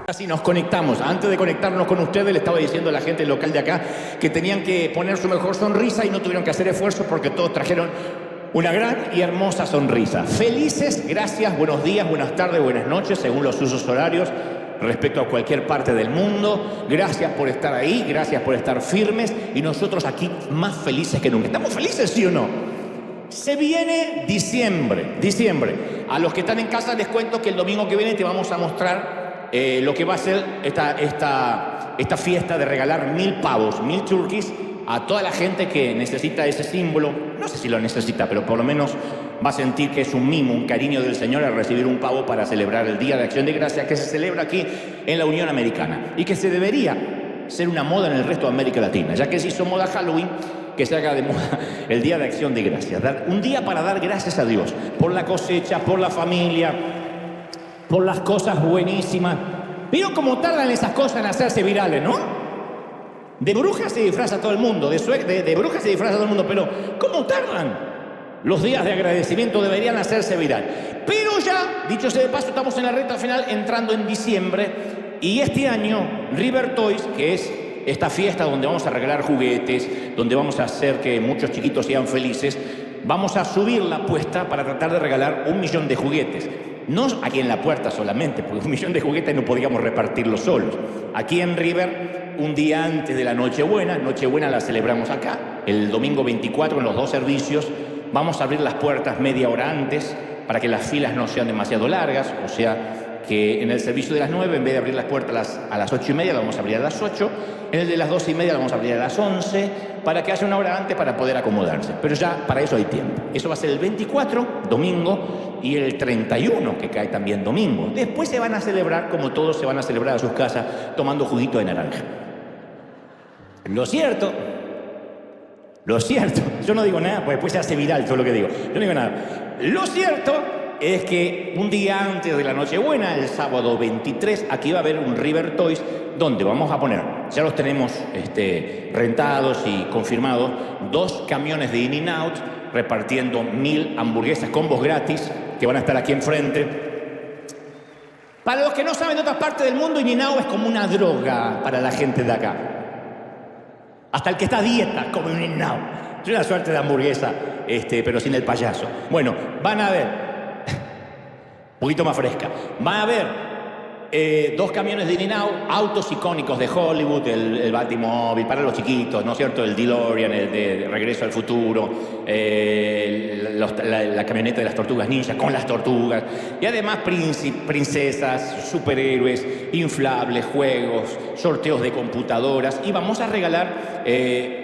Así nos conectamos. Antes de conectarnos con ustedes, le estaba diciendo a la gente local de acá que tenían que poner su mejor sonrisa y no tuvieron que hacer esfuerzo porque todos trajeron una gran y hermosa sonrisa. Felices, gracias, buenos días, buenas tardes, buenas noches, según los usos horarios respecto a cualquier parte del mundo. Gracias por estar ahí, gracias por estar firmes y nosotros aquí más felices que nunca. ¿Estamos felices, sí o no? Se viene diciembre. A los que están en casa les cuento que el domingo que viene te vamos a mostrar lo que va a ser esta fiesta de regalar 1000 pavos, 1000 turkeys a toda la gente que necesita ese símbolo. No sé si lo necesita, pero por lo menos va a sentir que es un mimo, un cariño del Señor al recibir un pavo para celebrar el Día de Acción de Gracias que se celebra aquí en la Unión Americana y que se debería ser una moda en el resto de América Latina, ya que se hizo moda Halloween, que se haga de moda el Día de Acción de Gracias. Un día para dar gracias a Dios por la cosecha, por la familia, por las cosas buenísimas. ¿Vieron cómo tardan esas cosas en hacerse virales, no? De brujas se disfraza todo el mundo, de brujas se disfraza todo el mundo, pero ¿cómo tardan? Los días de agradecimiento deberían hacerse viral. Pero ya, dicho sea de paso, estamos en la recta final, entrando en diciembre, y este año River Toys, que es esta fiesta donde vamos a regalar juguetes, donde vamos a hacer que muchos chiquitos sean felices, vamos a subir la apuesta para tratar de regalar 1 millón de juguetes. No aquí en la puerta solamente, porque 1 millón de juguetes no podíamos repartirlos solos. Aquí en River, un día antes de la Nochebuena la celebramos acá, el domingo 24 en los 2 servicios, vamos a abrir las puertas media hora antes para que las filas no sean demasiado largas, o sea que en el servicio de las 9, en vez de abrir las puertas a las 8:30, la vamos a abrir a las 8, en el de las 12:30 la vamos a abrir a las 11, para que haya una hora antes para poder acomodarse. Pero ya para eso hay tiempo. Eso va a ser el 24, domingo, y el 31, que cae también domingo. Después se van a celebrar, como todos se van a celebrar a sus casas, tomando juguito de naranja. Lo cierto, yo no digo nada, porque después se hace viral todo lo que digo. Yo no digo nada. Lo cierto es que un día antes de la Nochebuena, el sábado 23, aquí va a haber un River Toys donde vamos a poner, ya los tenemos rentados y confirmados, 2 camiones de In-N-Out repartiendo 1000 hamburguesas combos gratis que van a estar aquí enfrente. Para los que no saben de otras partes del mundo, In-N-Out es como una droga para la gente de acá. Hasta el que está a dieta come un In-N-Out. Es una suerte de hamburguesa, pero sin el payaso. Bueno, van a ver un poquito más fresca. Va a haber 2 camiones de In-N-Out, autos icónicos de Hollywood, el Batimóvil para los chiquitos, ¿no es cierto? El DeLorean, el de Regreso al Futuro, la camioneta de las tortugas ninja con las tortugas, y además princesas, superhéroes, inflables, juegos, sorteos de computadoras, y vamos a regalar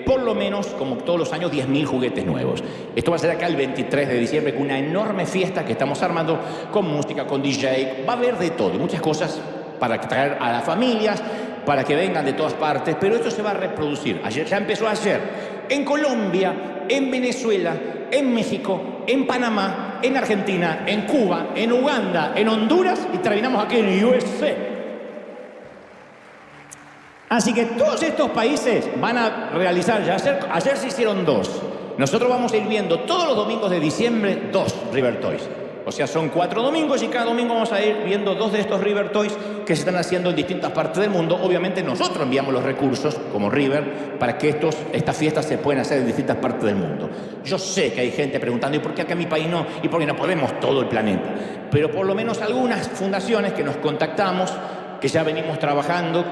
por lo menos, como todos los años, 10.000 juguetes nuevos. Esto va a ser acá el 23 de diciembre, con una enorme fiesta que estamos armando, con música, con DJ, va a haber de todo, muchas cosas para traer a las familias, para que vengan de todas partes, pero esto se va a reproducir. Ya empezó ayer en Colombia, en Venezuela, en México, en Panamá, en Argentina, en Cuba, en Uganda, en Honduras y terminamos aquí en USA. Así que todos estos países van a realizar, ayer se hicieron 2. Nosotros vamos a ir viendo todos los domingos de diciembre 2 River Toys. O sea, son 4 domingos y cada domingo vamos a ir viendo 2 de estos River Toys que se están haciendo en distintas partes del mundo. Obviamente nosotros enviamos los recursos, como River, para que estas fiestas se puedan hacer en distintas partes del mundo. Yo sé que hay gente preguntando, ¿y por qué acá en mi país no? ¿Y por qué no podemos todo el planeta? Pero por lo menos algunas fundaciones que nos contactamos, que ya venimos trabajando,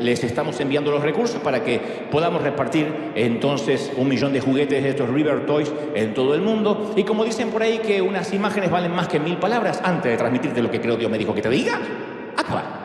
les estamos enviando los recursos para que podamos repartir entonces 1 millón de juguetes de estos River Toys en todo el mundo. Y como dicen por ahí que unas imágenes valen más que 1000 palabras, antes de transmitirte lo que creo Dios me dijo que te diga, acaba.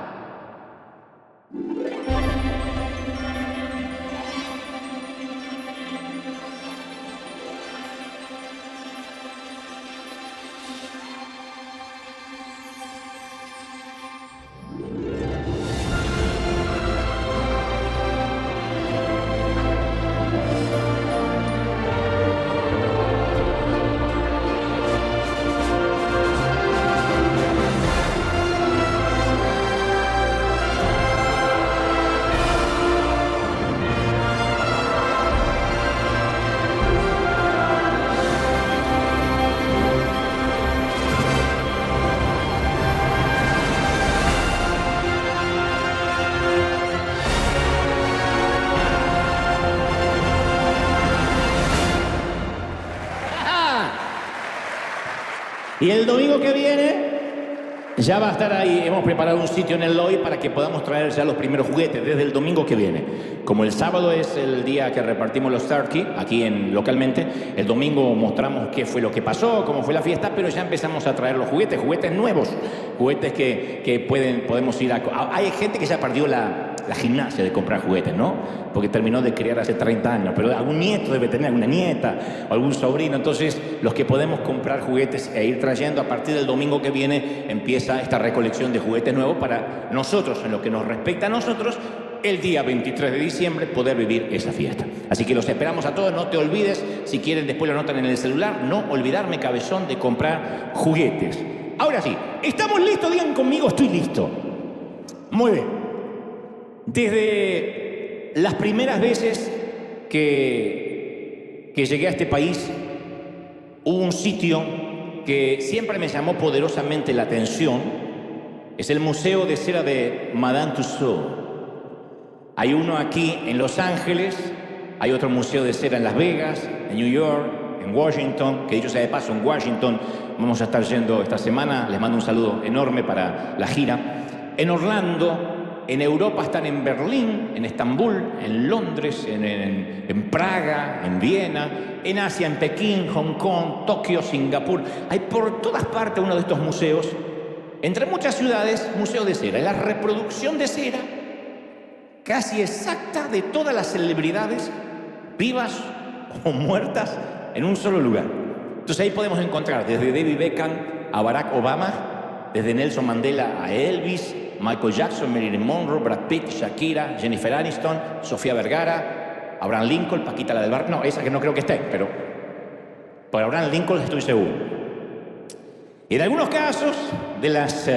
Y el domingo que viene ya va a estar ahí. Hemos preparado un sitio en el Loy para que podamos traer ya los primeros juguetes desde el domingo que viene. Como el sábado es el día que repartimos los turkey aquí localmente, el domingo mostramos qué fue lo que pasó, cómo fue la fiesta, pero ya empezamos a traer los juguetes nuevos, juguetes que podemos ir a... Hay gente que ya perdió la gimnasia de comprar juguetes, ¿no? Porque terminó de criar hace 30 años, pero algún nieto debe tener, alguna nieta o algún sobrino. Entonces, los que podemos comprar juguetes e ir trayendo, a partir del domingo que viene empieza esta recolección de juguetes nuevos para nosotros, en lo que nos respecta a nosotros, el día 23 de diciembre poder vivir esa fiesta. Así que los esperamos a todos. No te olvides, si quieren después lo anotan en el celular, no olvidarme, cabezón, de comprar juguetes. Ahora sí, ¿estamos listos? Digan conmigo, estoy listo. Muy bien. Desde las primeras veces que llegué a este país, hubo un sitio que siempre me llamó poderosamente la atención. Es el Museo de Cera de Madame Tussauds. Hay uno aquí en Los Ángeles, hay otro museo de cera en Las Vegas, en New York, en Washington, que dicho sea de paso, en Washington vamos a estar yendo esta semana. Les mando un saludo enorme para la gira. En Orlando. En Europa están en Berlín, en Estambul, en Londres, en Praga, en Viena, en Asia, en Pekín, Hong Kong, Tokio, Singapur. Hay por todas partes uno de estos museos. Entre muchas ciudades, museo de cera. Es la reproducción de cera casi exacta de todas las celebridades, vivas o muertas, en un solo lugar. Entonces ahí podemos encontrar desde David Beckham a Barack Obama, desde Nelson Mandela a Elvis, Michael Jackson, Marilyn Monroe, Brad Pitt, Shakira, Jennifer Aniston, Sofía Vergara, Abraham Lincoln, Paquita la del Bar. No, esa que no creo que esté, pero por Abraham Lincoln estoy seguro. En algunos casos de las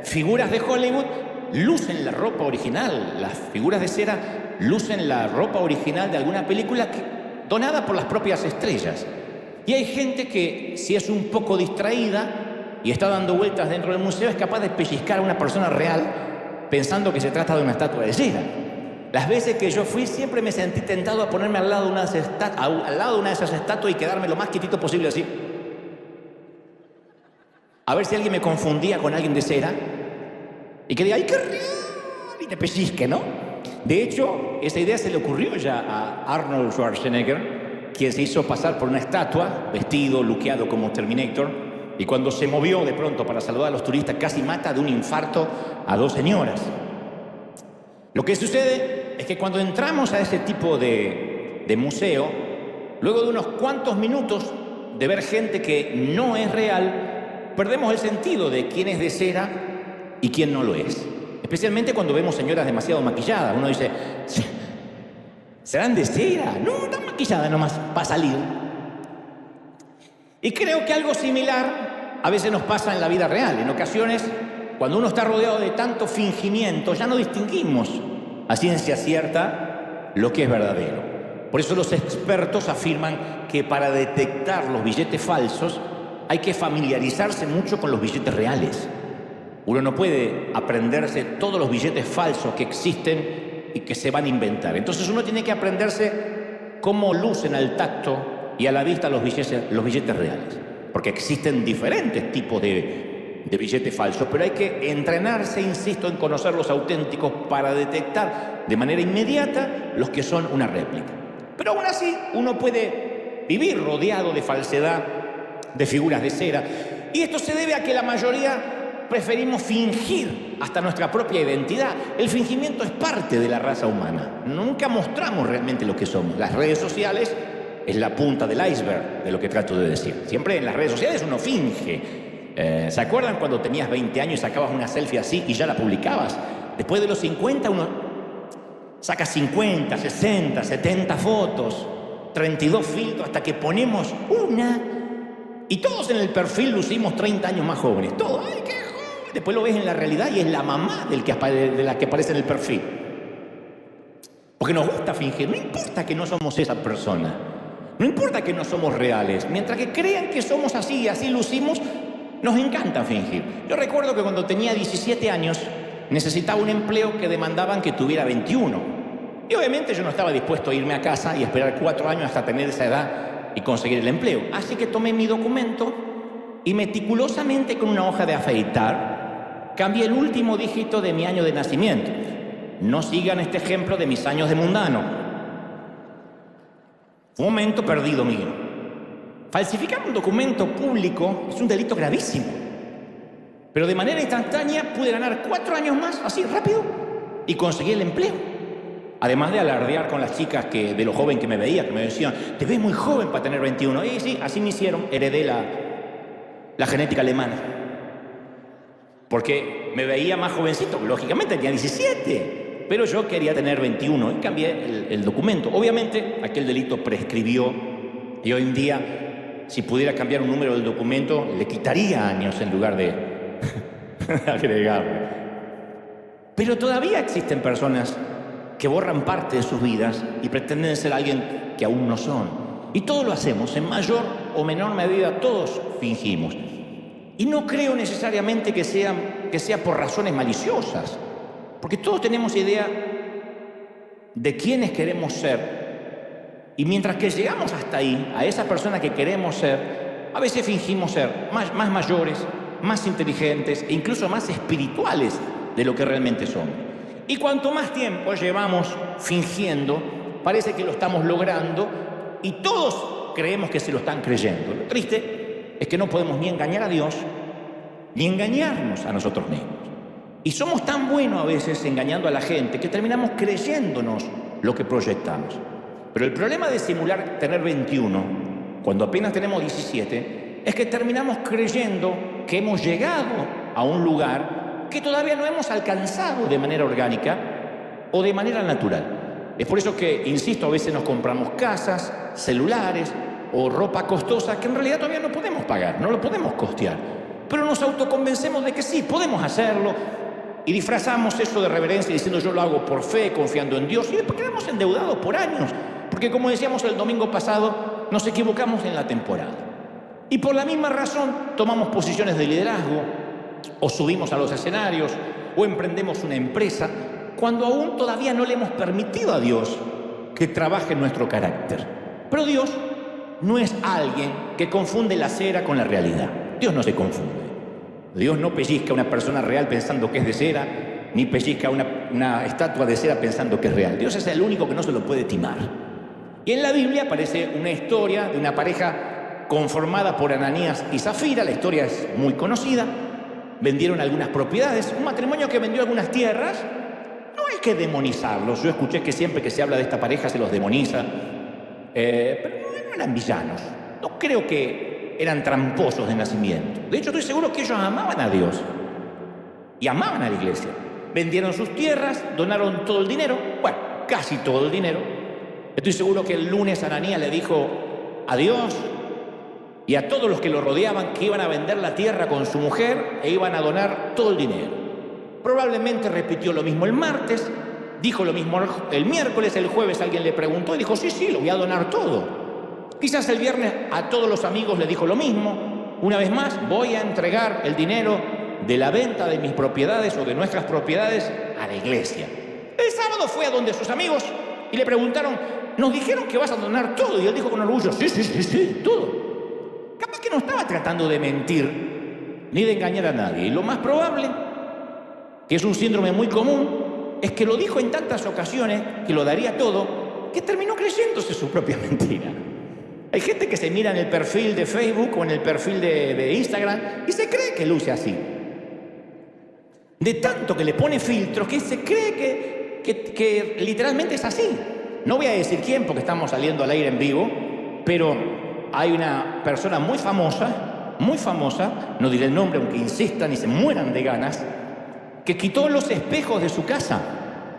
figuras de Hollywood lucen la ropa original. Las figuras de cera lucen la ropa original de alguna película donada por las propias estrellas. Y hay gente que, si es un poco distraída y está dando vueltas dentro del museo, es capaz de pellizcar a una persona real pensando que se trata de una estatua de cera. Las veces que yo fui, siempre me sentí tentado a ponerme al lado de una de esas estatuas y quedarme lo más quietito posible así. A ver si alguien me confundía con alguien de cera y que diga, ¡ay, qué real! Y te pellizque, ¿no? De hecho, esa idea se le ocurrió ya a Arnold Schwarzenegger, quien se hizo pasar por una estatua, vestido, luqueado como Terminator. Y cuando se movió de pronto para saludar a los turistas, casi mata de un infarto a dos señoras. Lo que sucede es que cuando entramos a ese tipo de museo, luego de unos cuantos minutos de ver gente que no es real, perdemos el sentido de quién es de cera y quién no lo es. Especialmente cuando vemos señoras demasiado maquilladas. Uno dice, ¿serán de cera? No, están maquilladas nomás para salir. Y creo que algo similar a veces nos pasa en la vida real. En ocasiones, cuando uno está rodeado de tanto fingimiento, ya no distinguimos a ciencia cierta lo que es verdadero. Por eso los expertos afirman que para detectar los billetes falsos hay que familiarizarse mucho con los billetes reales. Uno no puede aprenderse todos los billetes falsos que existen y que se van a inventar. Entonces uno tiene que aprenderse cómo lucen al tacto y a la vista los billetes reales. Porque existen diferentes tipos de billetes falsos, pero hay que entrenarse, insisto, en conocer los auténticos para detectar de manera inmediata los que son una réplica. Pero aún así, uno puede vivir rodeado de falsedad, de figuras de cera. Y esto se debe a que la mayoría preferimos fingir hasta nuestra propia identidad. El fingimiento es parte de la raza humana. Nunca mostramos realmente lo que somos. Las redes sociales es la punta del iceberg de lo que trato de decir. Siempre en las redes sociales uno finge. ¿Se acuerdan cuando tenías 20 años y sacabas una selfie así y ya la publicabas? Después de los 50 uno saca 50, 60, 70 fotos, 32 filtros, hasta que ponemos una y todos en el perfil lucimos 30 años más jóvenes. Todos, ¡ay, qué joven! Después lo ves en la realidad y es la mamá de la que aparece en el perfil. Porque nos gusta fingir. No importa que no somos esa persona. No importa que no somos reales. Mientras que crean que somos así y así lucimos, nos encanta fingir. Yo recuerdo que cuando tenía 17 años necesitaba un empleo que demandaban que tuviera 21. Y obviamente yo no estaba dispuesto a irme a casa y esperar 4 años hasta tener esa edad y conseguir el empleo. Así que tomé mi documento y meticulosamente con una hoja de afeitar cambié el último dígito de mi año de nacimiento. No sigan este ejemplo de mis años de mundano. Fue un momento perdido mío. Falsificar un documento público es un delito gravísimo. Pero de manera instantánea pude ganar 4 años más, así rápido, y conseguí el empleo. Además de alardear con las chicas de lo joven que me veía, que me decían, te ves muy joven para tener 21. Y sí, así me hicieron, heredé la genética alemana. Porque me veía más jovencito, lógicamente tenía 17, pero yo quería tener 21 y cambié el documento. Obviamente aquel delito prescribió y hoy en día, si pudiera cambiar un número del documento, le quitaría años en lugar de agregarle. Pero todavía existen personas que borran parte de sus vidas y pretenden ser alguien que aún no son. Y todos lo hacemos, en mayor o menor medida, todos fingimos. Y no creo necesariamente que sea por razones maliciosas, porque todos tenemos idea de quiénes queremos ser. Y mientras que llegamos hasta ahí, a esa persona que queremos ser, a veces fingimos ser más mayores, más inteligentes e incluso más espirituales de lo que realmente somos. Y cuanto más tiempo llevamos fingiendo, parece que lo estamos logrando y todos creemos que se lo están creyendo. Lo triste es que no podemos ni engañar a Dios ni engañarnos a nosotros mismos. Y somos tan buenos a veces engañando a la gente que terminamos creyéndonos lo que proyectamos. Pero el problema de simular tener 21 cuando apenas tenemos 17 es que terminamos creyendo que hemos llegado a un lugar que todavía no hemos alcanzado de manera orgánica o de manera natural. Es por eso que, insisto, a veces nos compramos casas, celulares o ropa costosa que en realidad todavía no podemos pagar, no lo podemos costear. Pero nos autoconvencemos de que sí, podemos hacerlo y disfrazamos eso de reverencia diciendo yo lo hago por fe, confiando en Dios y después quedamos endeudados por años. Porque como decíamos el domingo pasado, nos equivocamos en la temporada. Y por la misma razón tomamos posiciones de liderazgo o subimos a los escenarios o emprendemos una empresa cuando aún todavía no le hemos permitido a Dios que trabaje en nuestro carácter. Pero Dios no es alguien que confunde la cera con la realidad. Dios no se confunde. Dios no pellizca a una persona real pensando que es de cera, ni pellizca a una estatua de cera pensando que es real. Dios es el único que no se lo puede timar. Y en la Biblia aparece una historia de una pareja conformada por Ananías y Zafira. La historia es muy conocida. Vendieron algunas propiedades, un matrimonio que vendió algunas tierras. No hay que demonizarlos. Yo escuché que siempre que se habla de esta pareja se los demoniza. Pero no eran villanos. No creo que eran tramposos de nacimiento. De hecho, estoy seguro que ellos amaban a Dios y amaban a la iglesia. Vendieron sus tierras, donaron todo el dinero, bueno, casi todo el dinero. Estoy seguro que el lunes Ananías le dijo a Dios y a todos los que lo rodeaban que iban a vender la tierra con su mujer e iban a donar todo el dinero. Probablemente repitió lo mismo el martes, dijo lo mismo el miércoles, el jueves alguien le preguntó y dijo, sí, lo voy a donar todo. Quizás el viernes a todos los amigos le dijo lo mismo. Una vez más, voy a entregar el dinero de la venta de mis propiedades o de nuestras propiedades a la iglesia. El sábado fue a donde sus amigos y le preguntaron, nos dijeron que vas a donar todo. Y él dijo con orgullo, sí, todo. Capaz que no estaba tratando de mentir ni de engañar a nadie. Y lo más probable, que es un síndrome muy común, es que lo dijo en tantas ocasiones que lo daría todo, que terminó creyéndose su propia mentira. Hay gente que se mira en el perfil de Facebook o en el perfil de Instagram y se cree que luce así. De tanto que le pone filtros que se cree que literalmente es así. No voy a decir quién porque estamos saliendo al aire en vivo, pero hay una persona muy famosa, no diré el nombre aunque insistan y se mueran de ganas, que quitó los espejos de su casa.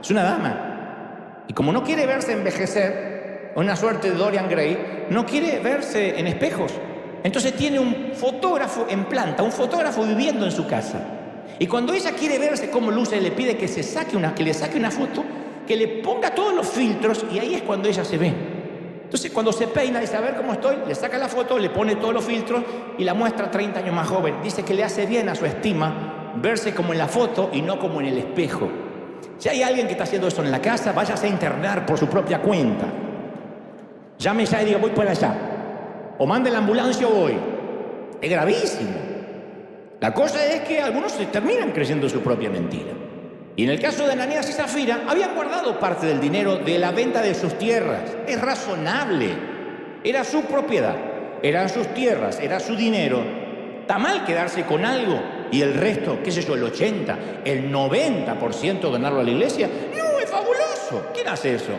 Es una dama. Y como no quiere verse envejecer, una suerte de Dorian Gray, no quiere verse en espejos. Entonces tiene un fotógrafo en planta, un fotógrafo viviendo en su casa. Y cuando ella quiere verse cómo luce, le pide que le saque una foto, que le ponga todos los filtros y ahí es cuando ella se ve. Entonces cuando se peina, dice, a ver cómo estoy, le saca la foto, le pone todos los filtros y la muestra 30 años más joven. Dice que le hace bien a su estima verse como en la foto y no como en el espejo. Si hay alguien que está haciendo eso en la casa, váyase a internar por su propia cuenta. Llame ya y diga, voy para allá. O mande la ambulancia o voy. Es gravísimo. La cosa es que algunos se terminan creyendo su propia mentira. Y en el caso de Ananías y Zafira, habían guardado parte del dinero de la venta de sus tierras. Es razonable. Era su propiedad, eran sus tierras, era su dinero. ¿Está mal quedarse con algo y el resto, qué sé yo, el 80, el 90% donarlo a la iglesia? No, es fabuloso. ¿Quién hace eso?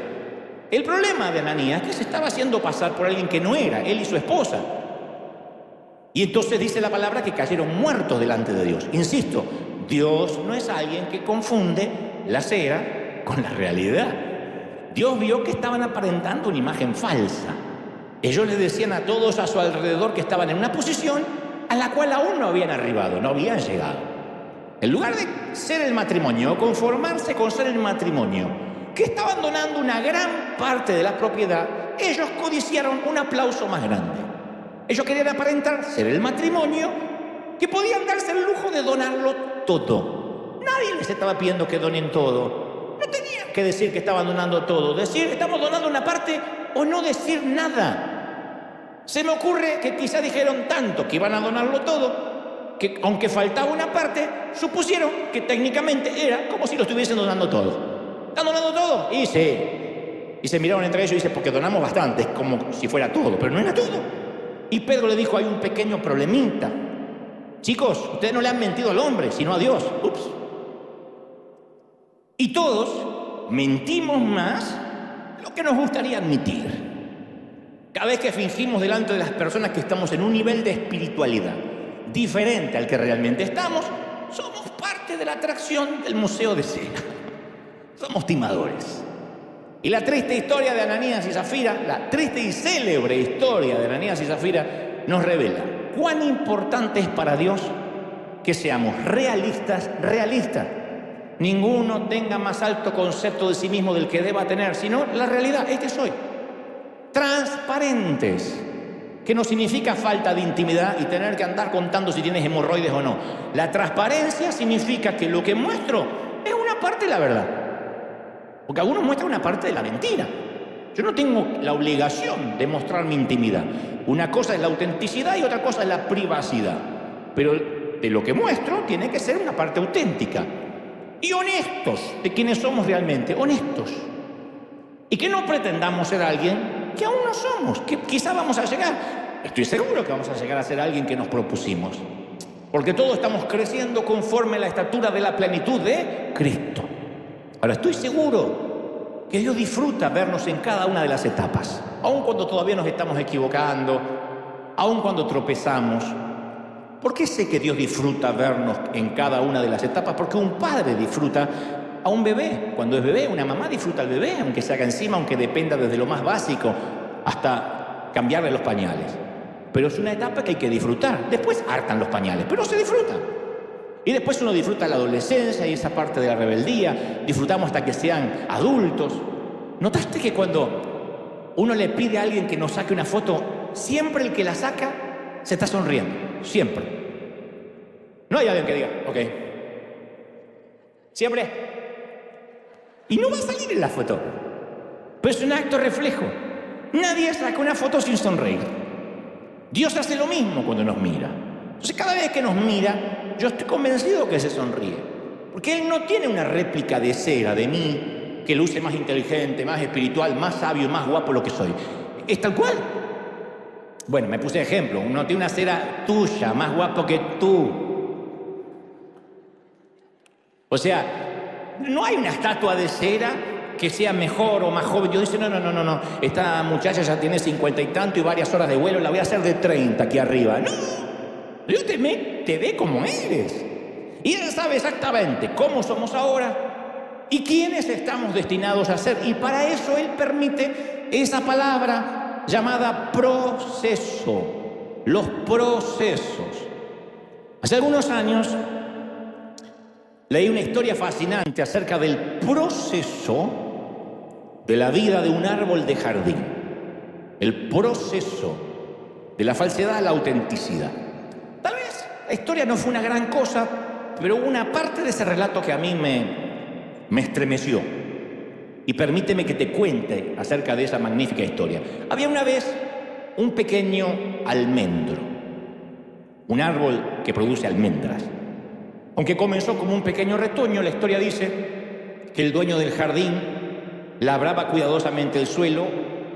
El problema de Ananías es que se estaba haciendo pasar por alguien que no era, él y su esposa. Y entonces dice la palabra que cayeron muertos delante de Dios. Insisto, Dios no es alguien que confunde la cera con la realidad. Dios vio que estaban aparentando una imagen falsa. Ellos le decían a todos a su alrededor que estaban en una posición a la cual aún no habían arribado, no habían llegado. En lugar de ser el matrimonio, conformarse con ser el matrimonio, que estaban donando una gran parte de la propiedad, ellos codiciaron un aplauso más grande. Ellos querían aparentar ser el matrimonio que podían darse el lujo de donarlo todo. Nadie les estaba pidiendo que donen todo. No tenían que decir que estaban donando todo. Decir, estamos donando una parte o no decir nada. Se me ocurre que quizá dijeron tanto que iban a donarlo todo, que aunque faltaba una parte, supusieron que técnicamente era como si lo estuviesen donando todo. ¿Están donando todo? Y sí. Y se miraron entre ellos y dicen, porque donamos bastante, es como si fuera todo, pero no era todo. Y Pedro le dijo, hay un pequeño problemita. Chicos, ustedes no le han mentido al hombre, sino a Dios. Ups. Y todos mentimos más de lo que nos gustaría admitir. Cada vez que fingimos delante de las personas que estamos en un nivel de espiritualidad diferente al que realmente estamos, somos parte de la atracción del Museo de Cera. Somos timadores. Y la triste historia de Ananías y Zafira, la triste y célebre historia de Ananías y Zafira, nos revela cuán importante es para Dios que seamos realistas. Ninguno tenga más alto concepto de sí mismo del que deba tener, sino la realidad, este soy. Transparentes, que no significa falta de intimidad y tener que andar contando si tienes hemorroides o no. La transparencia significa que lo que muestro es una parte de la verdad. Porque algunos muestran una parte de la mentira. Yo no tengo la obligación de mostrar mi intimidad. Una cosa es la autenticidad y otra cosa es la privacidad. Pero de lo que muestro tiene que ser una parte auténtica. Y honestos de quienes somos realmente, honestos. Y que no pretendamos ser alguien que aún no somos, que quizá vamos a llegar. Estoy seguro que vamos a llegar a ser alguien que nos propusimos. Porque todos estamos creciendo conforme a la estatura de la plenitud de Cristo. Ahora, estoy seguro que Dios disfruta vernos en cada una de las etapas, aun cuando todavía nos estamos equivocando, aun cuando tropezamos. ¿Por qué sé que Dios disfruta vernos en cada una de las etapas? Porque un padre disfruta a un bebé. Cuando es bebé, una mamá disfruta al bebé, aunque se haga encima, aunque dependa desde lo más básico hasta cambiarle los pañales. Pero es una etapa que hay que disfrutar. Después hartan los pañales, pero se disfruta. Y después uno disfruta la adolescencia y esa parte de la rebeldía. Disfrutamos hasta que sean adultos. ¿Notaste que cuando uno le pide a alguien que nos saque una foto, siempre el que la saca se está sonriendo? Siempre. No hay alguien que diga, ok. Siempre. Y no va a salir en la foto. Pero es un acto reflejo. Nadie saca una foto sin sonreír. Dios hace lo mismo cuando nos mira. Entonces cada vez que nos mira, yo estoy convencido que se sonríe. Porque Él no tiene una réplica de cera de mí que luce más inteligente, más espiritual, más sabio, más guapo lo que soy. Es tal cual. Bueno, me puse ejemplo. Uno tiene una cera tuya, más guapo que tú. O sea, no hay una estatua de cera que sea mejor o más joven. Yo dice, no. Esta muchacha ya tiene 50 y tanto y varias horas de vuelo, la voy a hacer de 30 aquí arriba. No. Dios te ve como eres. Y Él sabe exactamente cómo somos ahora y quiénes estamos destinados a ser. Y para eso Él permite esa palabra llamada proceso. Los procesos. Hace algunos años leí una historia fascinante acerca del proceso de la vida de un árbol de jardín. El proceso de la falsedad a la autenticidad. La historia no fue una gran cosa, pero hubo una parte de ese relato que a mí me estremeció. Y permíteme que te cuente acerca de esa magnífica historia. Había una vez un pequeño almendro. un árbol que produce almendras. Aunque comenzó como un pequeño retoño, la historia dice que el dueño del jardín labraba cuidadosamente el suelo,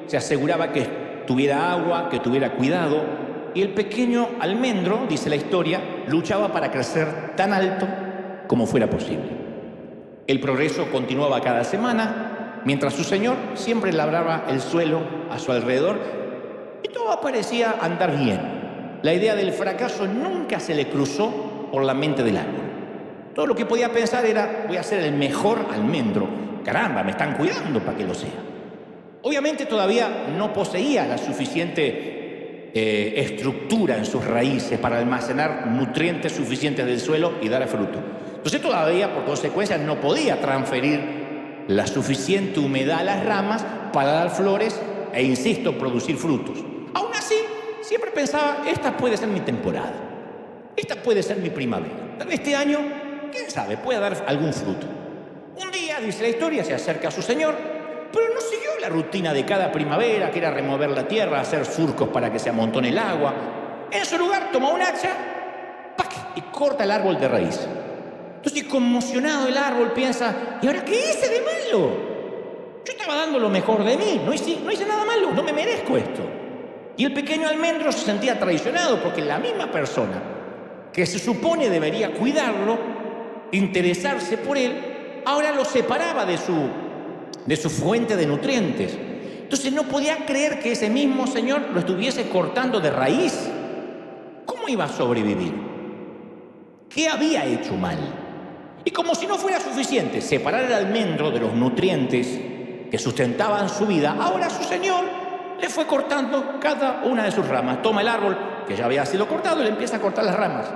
se aseguraba que tuviera agua, que tuviera cuidado, y el pequeño almendro, dice la historia, luchaba para crecer tan alto como fuera posible. El progreso continuaba cada semana, mientras su señor siempre labraba el suelo a su alrededor y todo parecía andar bien. La idea del fracaso nunca se le cruzó por la mente del árbol. Todo lo que podía pensar era: voy a ser el mejor almendro. Caramba, me están cuidando para que lo sea. Obviamente todavía no poseía la suficiente estructura en sus raíces para almacenar nutrientes suficientes del suelo y dar fruto. Entonces todavía, por consecuencia, no podía transferir la suficiente humedad a las ramas para dar flores e, insisto, producir frutos. Aún así, siempre pensaba: esta puede ser mi temporada, esta puede ser mi primavera. Tal vez este año, quién sabe, pueda dar algún fruto. Un día, dice la historia, se acerca a su señor, pero no siguió la rutina de cada primavera, que era remover la tierra, hacer surcos para que se amontone el agua. En su lugar, toma un hacha, ¡pac!, y corta el árbol de raíz. Entonces, conmocionado, el árbol piensa: ¿y ahora qué hice de malo? Yo estaba dando lo mejor de mí, no hice nada malo, no me merezco esto. Y el pequeño almendro se sentía traicionado porque la misma persona que se supone debería cuidarlo, interesarse por él, ahora lo separaba de su fuente de nutrientes. Entonces no podía creer que ese mismo señor lo estuviese cortando de raíz. ¿Cómo iba a sobrevivir? ¿Qué había hecho mal? Y como si no fuera suficiente separar el almendro de los nutrientes que sustentaban su vida, ahora su señor le fue cortando cada una de sus ramas. Toma el árbol que ya había sido cortado y le empieza a cortar las ramas.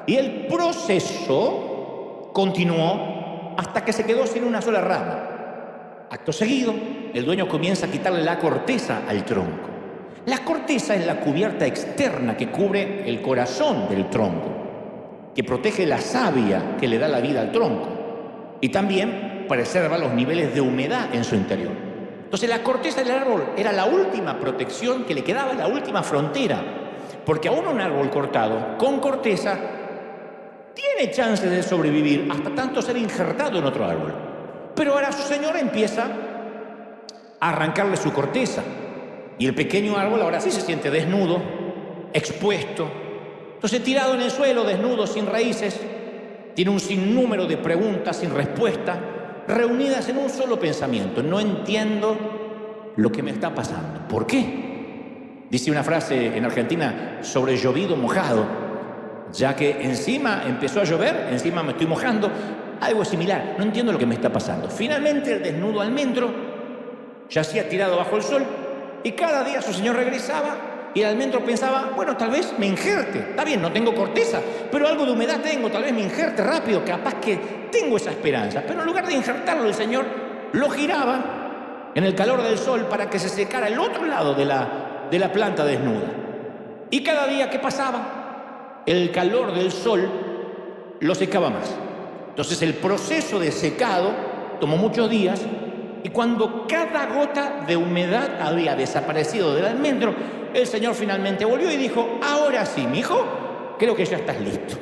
Y el proceso continuó hasta que se quedó sin una sola rama. Acto seguido, el dueño comienza a quitarle la corteza al tronco. La corteza es la cubierta externa que cubre el corazón del tronco, que protege la savia que le da la vida al tronco y también preserva los niveles de humedad en su interior. Entonces la corteza del árbol era la última protección que le quedaba, la última frontera, porque aún un árbol cortado con corteza tiene chances de sobrevivir hasta tanto ser injertado en otro árbol. Pero ahora su señor empieza a arrancarle su corteza y el pequeño árbol ahora sí se siente desnudo, expuesto. Entonces, tirado en el suelo, desnudo, sin raíces, tiene un sinnúmero de preguntas sin respuesta, reunidas en un solo pensamiento: no entiendo lo que me está pasando. ¿Por qué? Dice una frase en Argentina: sobre llovido mojado, ya que encima empezó a llover, encima me estoy mojando. Algo similar, no entiendo lo que me está pasando. Finalmente el desnudo almendro yacía tirado bajo el sol y cada día su señor regresaba y el almendro pensaba: bueno, tal vez me injerte, está bien, no tengo corteza, pero algo de humedad tengo, tal vez me injerte rápido, capaz que tengo esa esperanza. Pero en lugar de injertarlo, el señor lo giraba en el calor del sol para que se secara el otro lado de la planta desnuda. Y cada día que pasaba, el calor del sol lo secaba más. Entonces el proceso de secado tomó muchos días y cuando cada gota de humedad había desaparecido del almendro, el señor finalmente volvió y dijo: ahora sí, mijo, creo que ya estás listo.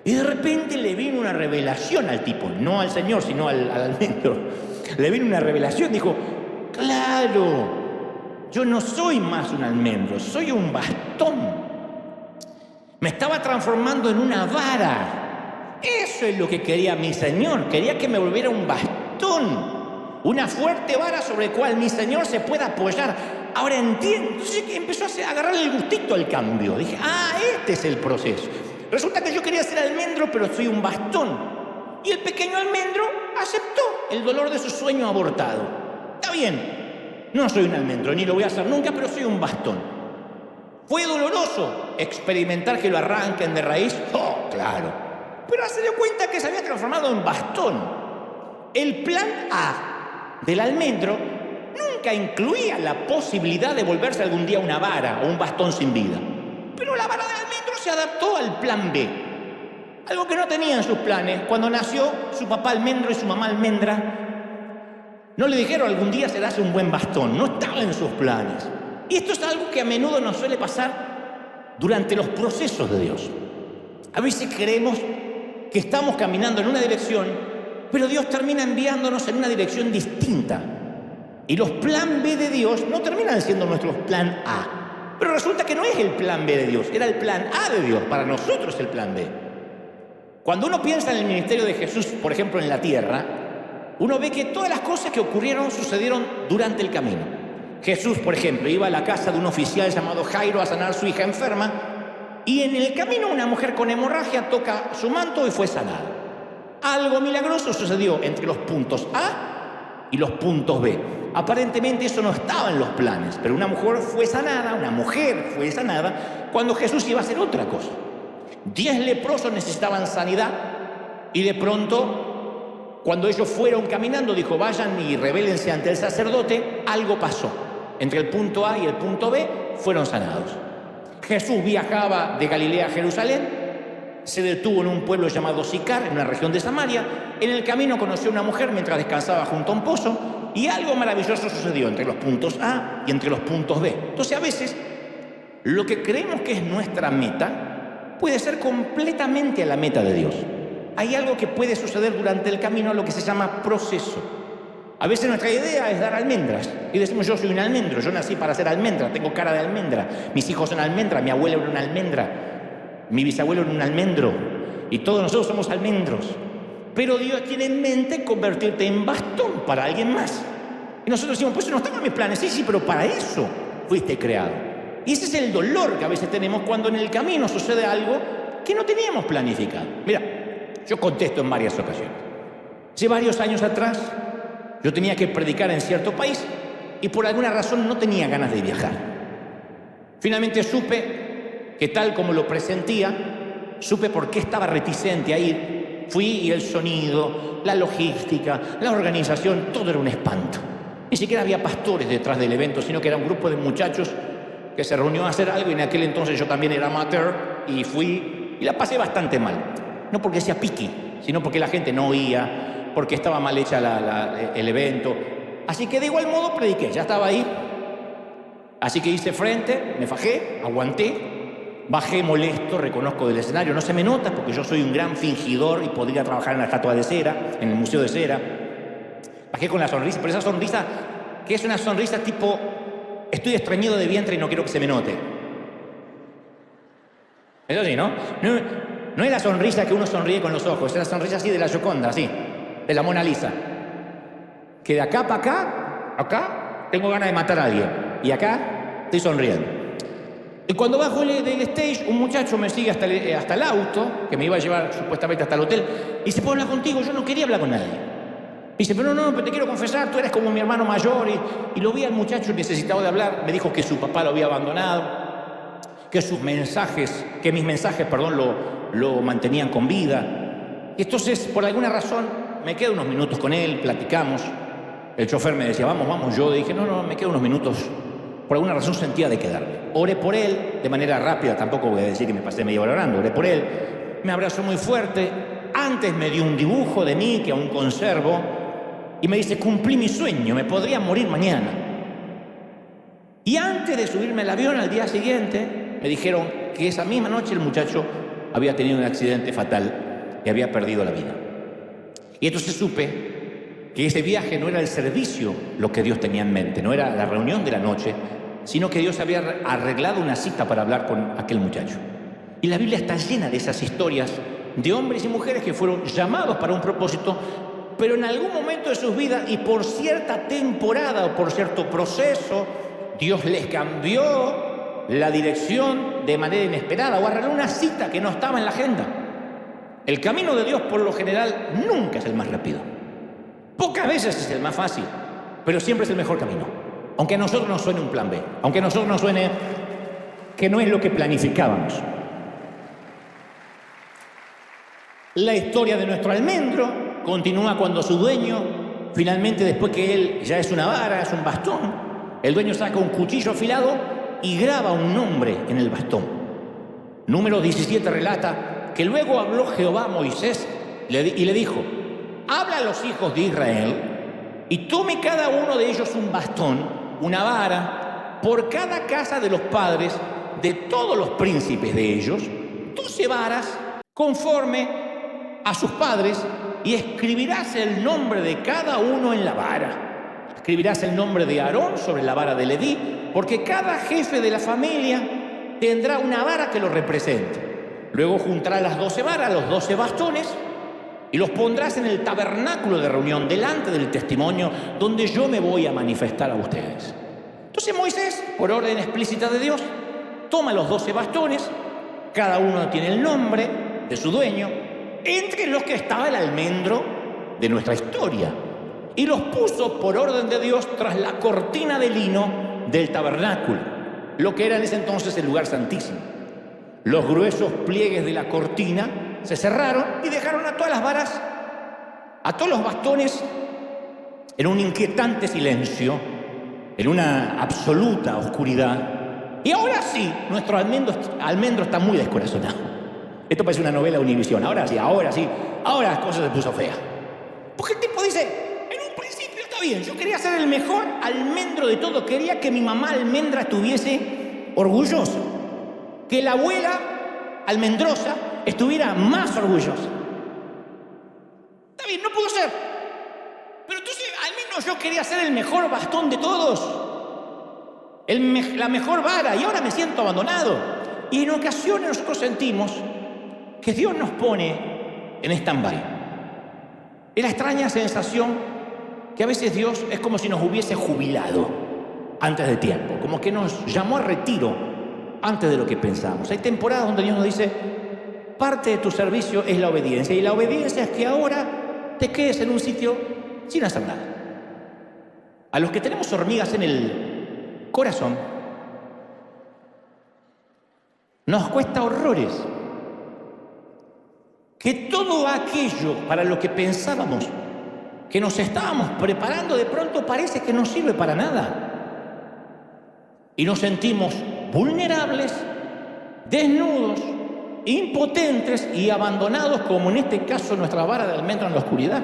Y de repente le vino una revelación al tipo, no al señor, sino al almendro. Le vino una revelación, dijo: claro, yo no soy más un almendro, soy un bastón. Me estaba transformando en una vara. Eso es lo que quería mi señor, quería que me volviera un bastón, una fuerte vara sobre la cual mi señor se pueda apoyar. Ahora entiendo. Entonces empezó a agarrarle el gustito al cambio. Dije: este es el proceso. Resulta que yo quería ser almendro, pero soy un bastón. Y el pequeño almendro aceptó el dolor de su sueño abortado. Está bien, no soy un almendro, ni lo voy a hacer nunca, pero soy un bastón. ¿Fue doloroso experimentar que lo arranquen de raíz? ¡Oh, claro! Pero se dio cuenta que se había transformado en bastón. El plan A del almendro nunca incluía la posibilidad de volverse algún día una vara o un bastón sin vida. Pero la vara del almendro se adaptó al plan B. Algo que no tenía en sus planes. Cuando nació su papá almendro y su mamá almendra, no le dijeron: algún día serás un buen bastón. No estaba en sus planes. Y esto es algo que a menudo nos suele pasar durante los procesos de Dios. A veces creemos que estamos caminando en una dirección, pero Dios termina enviándonos en una dirección distinta. Y los plan B de Dios no terminan siendo nuestros plan A. Pero resulta que no es el plan B de Dios, era el plan A de Dios, para nosotros el plan B. Cuando uno piensa en el ministerio de Jesús, por ejemplo en la tierra, uno ve que todas las cosas que ocurrieron sucedieron durante el camino. Jesús, por ejemplo, iba a la casa de un oficial llamado Jairo a sanar a su hija enferma, y en el camino una mujer con hemorragia toca su manto y fue sanada. Algo milagroso sucedió entre los puntos A y los puntos B. Aparentemente eso no estaba en los planes, pero una mujer fue sanada cuando Jesús iba a hacer otra cosa. 10 leprosos necesitaban sanidad y de pronto, cuando ellos fueron caminando, dijo, vayan y rebélense ante el sacerdote. Algo pasó. Entre el punto A y el punto B fueron sanados. Jesús viajaba de Galilea a Jerusalén, se detuvo en un pueblo llamado Sicar, en una región de Samaria. En el camino conoció a una mujer mientras descansaba junto a un pozo y algo maravilloso sucedió entre los puntos A y entre los puntos B. Entonces a veces lo que creemos que es nuestra meta puede ser completamente a la meta de Dios. Hay algo que puede suceder durante el camino, lo que se llama proceso. A veces nuestra idea es dar almendras y decimos, yo soy un almendro, yo nací para ser almendra, tengo cara de almendra, mis hijos son almendra, mi abuelo era una almendra, mi bisabuelo era un almendro y todos nosotros somos almendros. Pero Dios tiene en mente convertirte en bastón para alguien más. Y nosotros decimos, pues eso no estaba en mis planes. Sí, pero para eso fuiste creado. Y ese es el dolor que a veces tenemos cuando en el camino sucede algo que no teníamos planificado. Mira, yo contesto en varias ocasiones. Hace varios años atrás, yo tenía que predicar en cierto país y por alguna razón no tenía ganas de viajar. Finalmente supe que tal como lo presentía, supe por qué estaba reticente a ir. Fui y el sonido, la logística, la organización, todo era un espanto. Ni siquiera había pastores detrás del evento, sino que era un grupo de muchachos que se reunió a hacer algo y en aquel entonces yo también era amateur y fui y la pasé bastante mal. No porque sea piqui, sino porque la gente no oía, porque estaba mal hecha el evento. Así que de igual modo prediqué, ya estaba ahí. Así que hice frente, me fajé, aguanté, bajé molesto, reconozco del escenario. No se me nota porque yo soy un gran fingidor y podría trabajar en la estatua de cera, en el museo de cera. Bajé con la sonrisa, pero esa sonrisa que es una sonrisa tipo, estoy estreñido de vientre y no quiero que se me note. Eso sí, ¿no? No es la sonrisa que uno sonríe con los ojos, es la sonrisa así de la Gioconda, así, de la Mona Lisa. Que de acá para acá, tengo ganas de matar a alguien. Y acá estoy sonriendo. Y cuando bajo del stage, un muchacho me sigue hasta el auto, que me iba a llevar supuestamente hasta el hotel, y dice, ¿puedo hablar contigo? Yo no quería hablar con nadie. Dice, pero no, te quiero confesar, tú eres como mi hermano mayor. Y lo vi al muchacho necesitado de hablar. Me dijo que su papá lo había abandonado, que mis mensajes, lo mantenían con vida. Y entonces, por alguna razón, me quedo unos minutos con él, platicamos. El chofer me decía, vamos. Yo dije, no, me quedo unos minutos. Por alguna razón sentía de quedarme. Oré por él, de manera rápida, tampoco voy a decir que me pasé media hora orando. Oré por él, me abrazó muy fuerte. Antes me dio un dibujo de mí que aún conservo. Y me dice, cumplí mi sueño, me podría morir mañana. Y antes de subirme al avión al día siguiente, me dijeron que esa misma noche el muchacho había tenido un accidente fatal y había perdido la vida. Y entonces supe que ese viaje no era el servicio lo que Dios tenía en mente, no era la reunión de la noche, sino que Dios había arreglado una cita para hablar con aquel muchacho. Y la Biblia está llena de esas historias de hombres y mujeres que fueron llamados para un propósito, pero en algún momento de sus vidas y por cierta temporada o por cierto proceso, Dios les cambió la dirección de manera inesperada o arregló una cita que no estaba en la agenda. El camino de Dios, por lo general, nunca es el más rápido. Pocas veces es el más fácil, pero siempre es el mejor camino. Aunque a nosotros nos suene un plan B, aunque a nosotros nos suene que no es lo que planificábamos. La historia de nuestro almendro continúa cuando su dueño, finalmente después que él ya es una vara, es un bastón, el dueño saca un cuchillo afilado y graba un nombre en el bastón. Número 17 relata que luego habló Jehová a Moisés y le dijo, habla a los hijos de Israel y tome cada uno de ellos un bastón, una vara, por cada casa de los padres de todos los príncipes de ellos 12 varas conforme a sus padres, y escribirás el nombre de cada uno en la vara. Escribirás el nombre de Aarón sobre la vara de Leví, porque cada jefe de la familia tendrá una vara que lo represente. Luego juntarás las 12 varas, los 12 bastones, y los pondrás en el tabernáculo de reunión, delante del testimonio, donde yo me voy a manifestar a ustedes. Entonces Moisés, por orden explícita de Dios, toma los 12 bastones, cada uno tiene el nombre de su dueño, entre los que estaba el almendro de nuestra historia, y los puso por orden de Dios tras la cortina de lino del tabernáculo, lo que era en ese entonces el lugar santísimo. Los gruesos pliegues de la cortina se cerraron y dejaron a todas las varas, a todos los bastones, en un inquietante silencio, en una absoluta oscuridad. Y ahora sí, nuestro almendro está muy descorazonado. Esto parece una novela de Univisión. Ahora sí, ahora la cosa se puso fea. Porque el tipo dice, en un principio está bien, yo quería ser el mejor almendro de todo, quería que mi mamá almendra estuviese orgullosa, que la abuela almendrosa estuviera más orgullosa. Está bien, no pudo ser. Pero entonces, al menos yo quería ser el mejor bastón de todos, la mejor vara, y ahora me siento abandonado. Y en ocasiones nosotros sentimos que Dios nos pone en stand-by. Es la extraña sensación que a veces Dios es como si nos hubiese jubilado antes de tiempo, como que nos llamó a retiro antes de lo que pensamos. Hay temporadas donde Dios nos dice, parte de tu servicio es la obediencia, y la obediencia es que ahora te quedes en un sitio sin hacer nada. A los que tenemos hormigas en el corazón, nos cuesta horrores que todo aquello para lo que pensábamos que nos estábamos preparando, de pronto parece que no sirve para nada. Y nos sentimos vulnerables, desnudos, impotentes y abandonados, como en este caso nuestra vara de almendro en la oscuridad.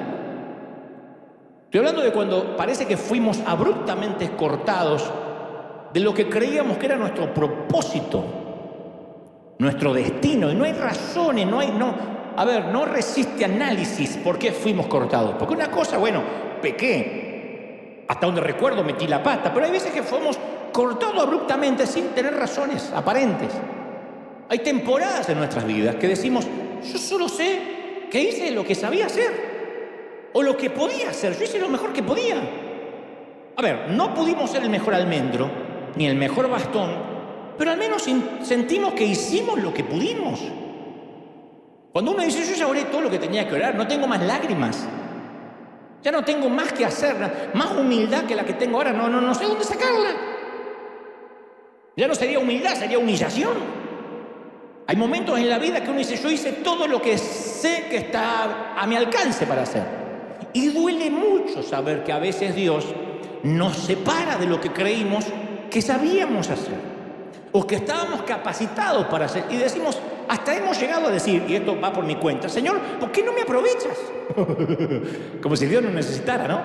Estoy hablando de cuando parece que fuimos abruptamente cortados de lo que creíamos que era nuestro propósito, nuestro destino, y no hay razones, no resiste análisis por qué fuimos cortados. Porque una cosa, bueno, pequé, hasta donde recuerdo metí la pata, pero hay veces que fuimos cortados abruptamente sin tener razones aparentes. Hay temporadas en nuestras vidas que decimos, yo solo sé que hice lo que sabía hacer, o lo que podía hacer, yo hice lo mejor que podía. A ver, no pudimos ser el mejor almendro, ni el mejor bastón, pero al menos sentimos que hicimos lo que pudimos. Cuando uno dice, yo ya oré todo lo que tenía que orar, no tengo más lágrimas, ya no tengo más que hacer, más humildad que la que tengo ahora, no sé dónde sacarla. Ya no sería humildad, sería humillación. Hay momentos en la vida que uno dice, yo hice todo lo que sé que está a mi alcance para hacer. Y duele mucho saber que a veces Dios nos separa de lo que creímos que sabíamos hacer, o que estábamos capacitados para hacer. Y decimos, hasta hemos llegado a decir, y esto va por mi cuenta, Señor, ¿por qué no me aprovechas? Como si Dios no necesitara, ¿no?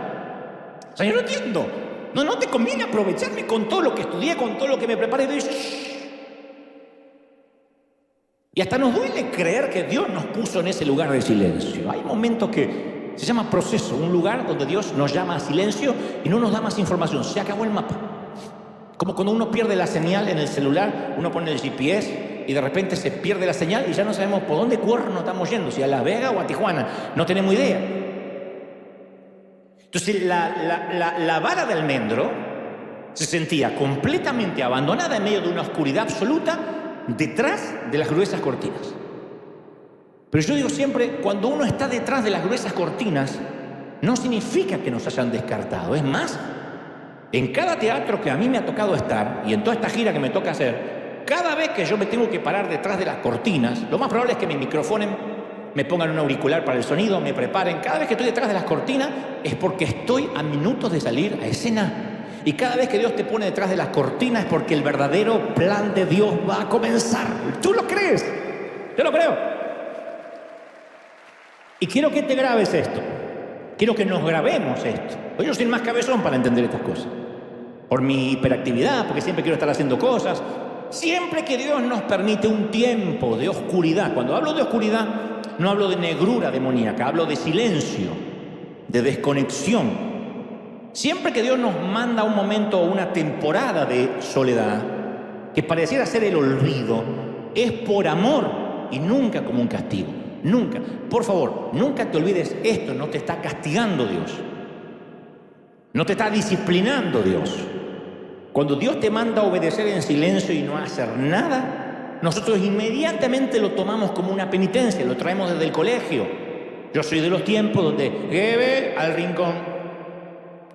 Señor, no entiendo. No te conviene aprovecharme con todo lo que estudié, con todo lo que me preparé. Y Dios, y hasta nos duele creer que Dios nos puso en ese lugar de silencio. Hay momentos que se llama proceso, un lugar donde Dios nos llama a silencio y no nos da más información. Se acabó el mapa. Como cuando uno pierde la señal en el celular, uno pone el GPS y de repente se pierde la señal y ya no sabemos por dónde cuerno estamos yendo, si a Las Vegas o a Tijuana, no tenemos idea. Entonces la vara de almendro se sentía completamente abandonada en medio de una oscuridad absoluta detrás de las gruesas cortinas. Pero yo digo siempre, cuando uno está detrás de las gruesas cortinas, no significa que nos hayan descartado. Es más, en cada teatro que a mí me ha tocado estar, y en toda esta gira que me toca hacer, cada vez que yo me tengo que parar detrás de las cortinas, lo más probable es que me microfonen, me pongan un auricular para el sonido, me preparen. Cada vez que estoy detrás de las cortinas es porque estoy a minutos de salir a escena. Y cada vez que Dios te pone detrás de las cortinas es porque el verdadero plan de Dios va a comenzar. ¿Tú lo crees? Yo lo creo. Y quiero que te grabes esto. Quiero que nos grabemos esto. Yo soy más cabezón para entender estas cosas. Por mi hiperactividad, porque siempre quiero estar haciendo cosas. Siempre que Dios nos permite un tiempo de oscuridad, cuando hablo de oscuridad, no hablo de negrura demoníaca, hablo de silencio, de desconexión. Siempre que Dios nos manda un momento o una temporada de soledad, que pareciera ser el olvido, es por amor y nunca como un castigo. Nunca. Por favor, nunca te olvides esto, no te está castigando Dios. No te está disciplinando Dios. Cuando Dios te manda a obedecer en silencio y no hacer nada, nosotros inmediatamente lo tomamos como una penitencia, lo traemos desde el colegio. Yo soy de los tiempos donde Goebbels al rincón,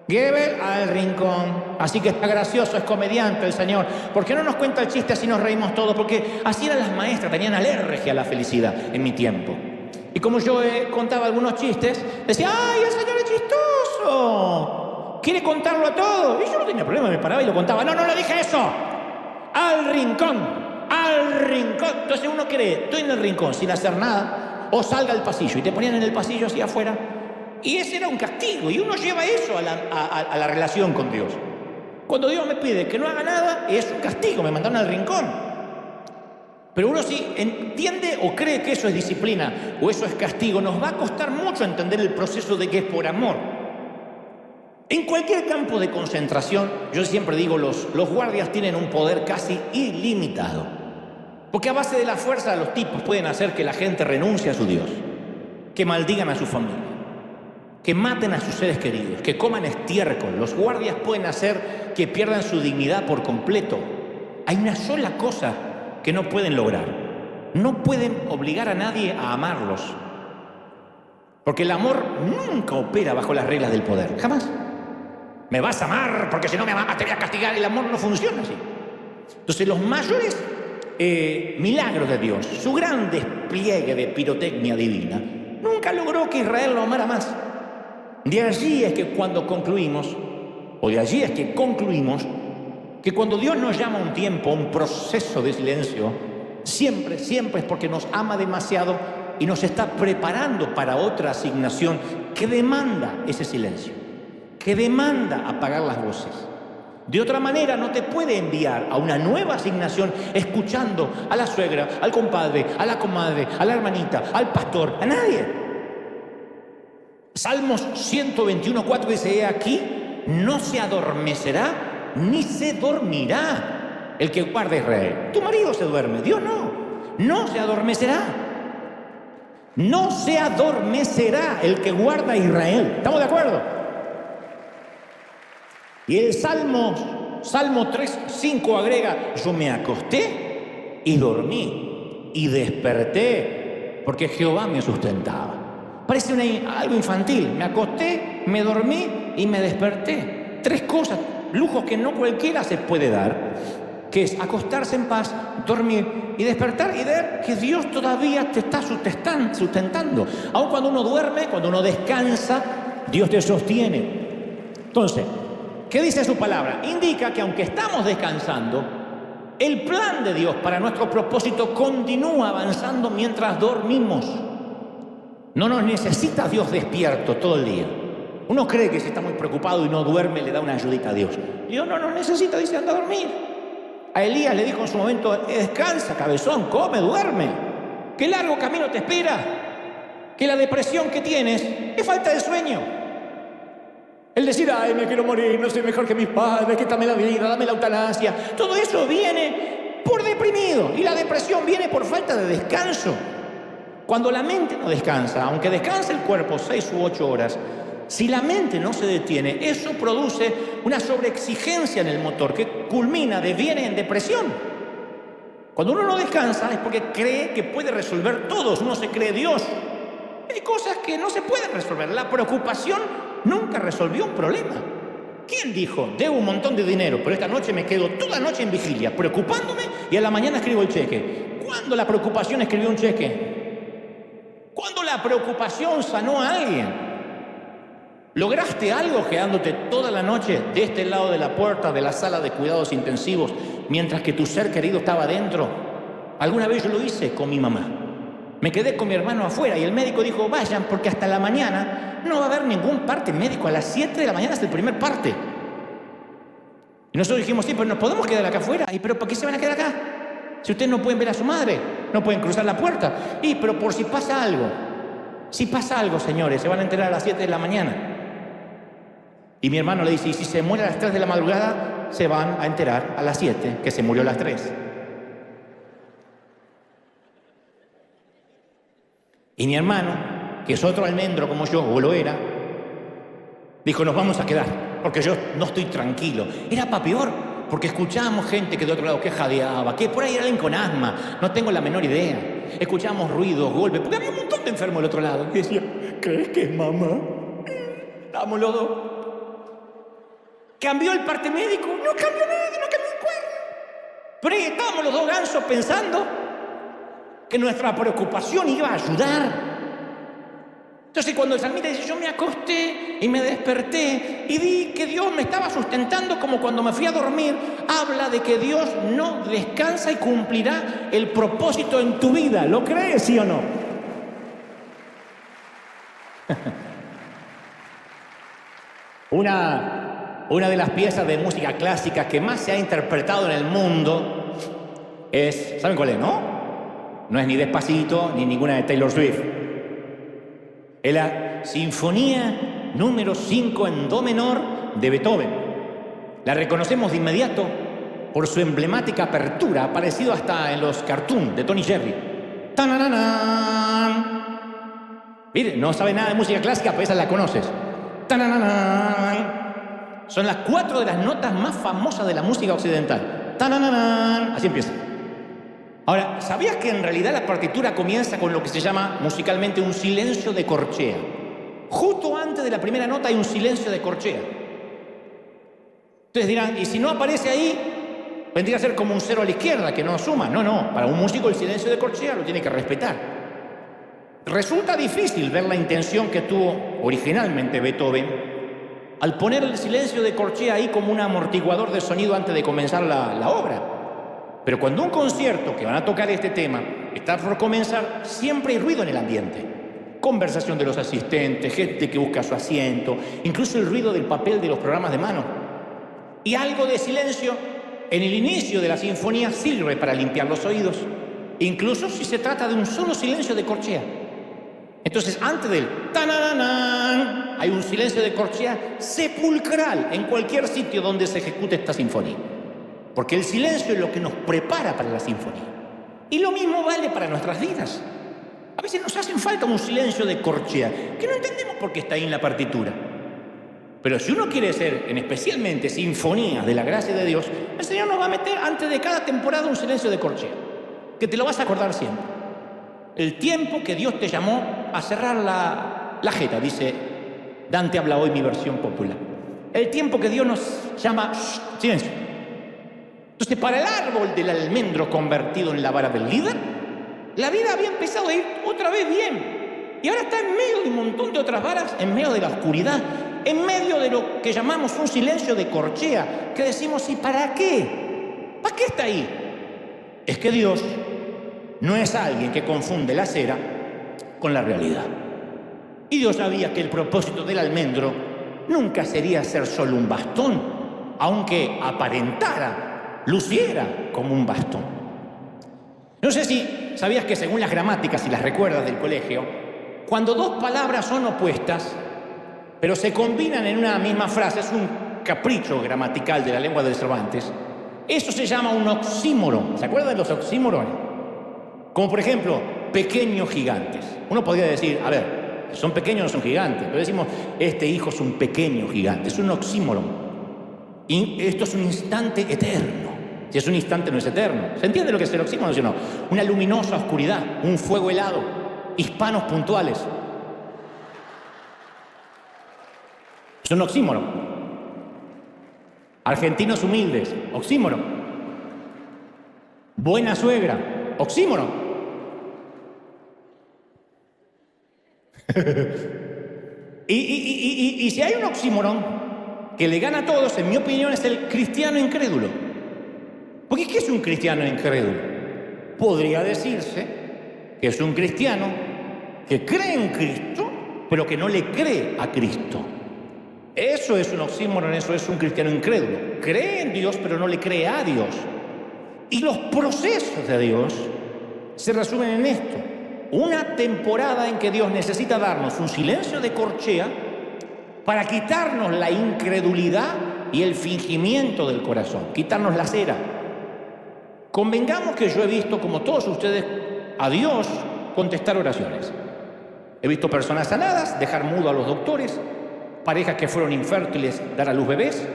Goebbels al rincón. Así que está gracioso, es comediante el señor. ¿Por qué no nos cuenta el chiste así nos reímos todos? Porque así eran las maestras, tenían alergia a la felicidad en mi tiempo. Y como yo contaba algunos chistes, decía, ¡ay, el señor es chistoso! ¿Quiere contarlo a todos? Y yo no tenía problema, me paraba y lo contaba. No, no le dije eso. Al rincón, al rincón. Entonces uno cree, estoy en el rincón sin hacer nada, o salga al pasillo. Y te ponían en el pasillo hacia afuera. Y ese era un castigo. Y uno lleva eso a la relación con Dios. Cuando Dios me pide que no haga nada, es un castigo, me mandaron al rincón. Pero uno si entiende o cree que eso es disciplina o eso es castigo, nos va a costar mucho entender el proceso de que es por amor. En cualquier campo de concentración, yo siempre digo, los guardias tienen un poder casi ilimitado. Porque a base de la fuerza los tipos pueden hacer que la gente renuncie a su Dios, que maldigan a su familia, que maten a sus seres queridos, que coman estiércol. Los guardias pueden hacer que pierdan su dignidad por completo. Hay una sola cosa que no pueden lograr. No pueden obligar a nadie a amarlos. Porque el amor nunca opera bajo las reglas del poder. Jamás. Me vas a amar porque si no me amas te voy a castigar. El amor no funciona así. Entonces los mayores milagros de Dios, su gran despliegue de pirotecnia divina, nunca logró que Israel lo amara más. De allí es que cuando concluimos, que cuando Dios nos llama a un tiempo, a un proceso de silencio, siempre es porque nos ama demasiado y nos está preparando para otra asignación que demanda ese silencio, que demanda apagar las voces. De otra manera no te puede enviar a una nueva asignación escuchando a la suegra, al compadre, a la comadre, a la hermanita, al pastor, a nadie. Salmos 121:4 dice, he aquí, no se adormecerá ni se dormirá el que guarda a Israel. Tu marido se duerme, Dios no se adormecerá. No se adormecerá el que guarda a Israel. ¿Estamos de acuerdo? Y el Salmo 3:5 agrega, yo me acosté y dormí y desperté porque Jehová me sustentaba. Parece algo infantil. Me acosté, me dormí y me desperté. 3 cosas, lujos que no cualquiera se puede dar, que es acostarse en paz, dormir y despertar y ver que Dios todavía te está sustentando. Aun cuando uno duerme, cuando uno descansa, Dios te sostiene. Entonces, ¿qué dice su palabra? Indica que aunque estamos descansando, el plan de Dios para nuestro propósito continúa avanzando mientras dormimos. No nos necesita Dios despierto todo el día. Uno cree que si está muy preocupado y no duerme le da una ayudita a Dios. Dios no nos necesita, dice, anda a dormir. A Elías le dijo en su momento, descansa, cabezón, come, duerme. ¿Qué largo camino te espera? Que la depresión que tienes es falta de sueño. El decir, ay, me quiero morir, no soy mejor que mis padres, quítame la vida, dame la eutanasia. Todo eso viene por deprimido. Y la depresión viene por falta de descanso. Cuando la mente no descansa, aunque descanse el cuerpo 6 u 8 horas, si la mente no se detiene, eso produce una sobreexigencia en el motor que deviene en depresión. Cuando uno no descansa es porque cree que puede resolver todo, uno se cree Dios. Hay cosas que no se pueden resolver. La preocupación nunca resolvió un problema. ¿Quién dijo, debo un montón de dinero, pero esta noche me quedo toda la noche en vigilia, preocupándome y a la mañana escribo el cheque? ¿Cuándo la preocupación escribió un cheque? ¿Cuándo la preocupación sanó a alguien? ¿Lograste algo quedándote toda la noche de este lado de la puerta de la sala de cuidados intensivos mientras que tu ser querido estaba adentro? Alguna vez yo lo hice con mi mamá. Me quedé con mi hermano afuera y el médico dijo, vayan porque hasta la mañana no va a haber ningún parte médico. A las 7 de la mañana es el primer parte. Y nosotros dijimos, sí, pero nos podemos quedar acá afuera. ¿Y pero por qué se van a quedar acá? Si ustedes no pueden ver a su madre, no pueden cruzar la puerta. Y pero por si pasa algo. Si pasa algo, señores, se van a enterar a las 7 de la mañana. Y mi hermano le dice, y si se muere a las 3 de la madrugada, se van a enterar a las 7, que se murió a las 3. Y mi hermano, que es otro almendro como yo, o lo era, dijo, nos vamos a quedar, porque yo no estoy tranquilo. Era para peor, porque escuchábamos gente que de otro lado que jadeaba, que por ahí era alguien con asma, no tengo la menor idea. Escuchábamos ruidos, golpes, porque había un montón de enfermos del otro lado. Y decía, ¿crees que es mamá? Estábamos los dos. ¿Cambió el parte médico? No cambió nada, no cambió un cuerno. Pero ahí estábamos los dos gansos pensando que nuestra preocupación iba a ayudar. Entonces cuando el salmista dice, yo me acosté y me desperté y vi que Dios me estaba sustentando como cuando me fui a dormir, habla de que Dios no descansa y cumplirá el propósito en tu vida. ¿Lo crees, sí o no? Una de las piezas de música clásica que más se ha interpretado en el mundo es, ¿saben cuál es, no? No es ni Despacito ni ninguna de Taylor Swift. Es la Sinfonía número 5 en Do menor de Beethoven. La reconocemos de inmediato por su emblemática apertura, aparecido hasta en los cartoons de Tony Jerry. ¡Tananana! Mire, no sabe nada de música clásica, pero esa la conoces. ¡Tananana! Son las 4 de las notas más famosas de la música occidental. ¡Tananana! Así empieza. Ahora, ¿sabías que en realidad la partitura comienza con lo que se llama musicalmente un silencio de corchea? Justo antes de la primera nota hay un silencio de corchea. Ustedes dirán, ¿y si no aparece ahí? Vendría a ser como un 0 a la izquierda, que no suma. No, para un músico el silencio de corchea lo tiene que respetar. Resulta difícil ver la intención que tuvo originalmente Beethoven al poner el silencio de corchea ahí como un amortiguador de sonido antes de comenzar la obra. Pero cuando un concierto que van a tocar este tema está por comenzar, siempre hay ruido en el ambiente. Conversación de los asistentes, gente que busca su asiento, incluso el ruido del papel de los programas de mano. Y algo de silencio en el inicio de la sinfonía sirve para limpiar los oídos, incluso si se trata de un solo silencio de corchea. Entonces, antes del tananán, hay un silencio de corchea sepulcral en cualquier sitio donde se ejecute esta sinfonía. Porque el silencio es lo que nos prepara para la sinfonía. Y lo mismo vale para nuestras vidas. A veces nos hacen falta un silencio de corchea, que no entendemos por qué está ahí en la partitura. Pero si uno quiere ser, en especialmente, sinfonías de la gracia de Dios, el Señor nos va a meter antes de cada temporada un silencio de corchea, que te lo vas a acordar siempre. El tiempo que Dios te llamó a cerrar la jeta, dice Dante habla hoy, mi versión popular. El tiempo que Dios nos llama, silencio. Entonces, para el árbol del almendro convertido en la vara del líder, la vida había empezado a ir otra vez bien. Y ahora está en medio de un montón de otras varas, en medio de la oscuridad, en medio de lo que llamamos un silencio de corchea, que decimos, ¿y para qué? ¿Para qué está ahí? Es que Dios no es alguien que confunde la cera con la realidad. Y Dios sabía que el propósito del almendro nunca sería ser solo un bastón, aunque aparentara, luciera como un bastón. No sé si sabías que según las gramáticas, si las recuerdas del colegio, cuando dos palabras son opuestas, pero se combinan en una misma frase, es un capricho gramatical de la lengua de Cervantes, eso se llama un oxímoron. ¿Se acuerdan de los oxímorones? Como por ejemplo, pequeños gigantes. Uno podría decir, a ver, son pequeños, no son gigantes, pero decimos, este hijo es un pequeño gigante, es un oxímoron. Y esto es un instante eterno. Si es un instante, no es eterno. ¿Se entiende lo que es el oxímoron, sí o no? Una luminosa oscuridad, un fuego helado, hispanos puntuales. Es un oxímoron. Argentinos humildes, oxímoron. Buena suegra, oxímoron. y si hay un oxímoron que le gana a todos, en mi opinión, es el cristiano incrédulo. Porque ¿qué es un cristiano incrédulo? Podría decirse que es un cristiano que cree en Cristo, pero que no le cree a Cristo. Eso es un oxímoron, eso es un cristiano incrédulo. Cree en Dios, pero no le cree a Dios. Y los procesos de Dios se resumen en esto. Una temporada en que Dios necesita darnos un silencio de corchea para quitarnos la incredulidad y el fingimiento del corazón, quitarnos la cera. Convengamos que yo he visto, como todos ustedes, a Dios contestar oraciones. He visto personas sanadas, dejar mudo a los doctores, parejas que fueron infértiles dar a luz bebés,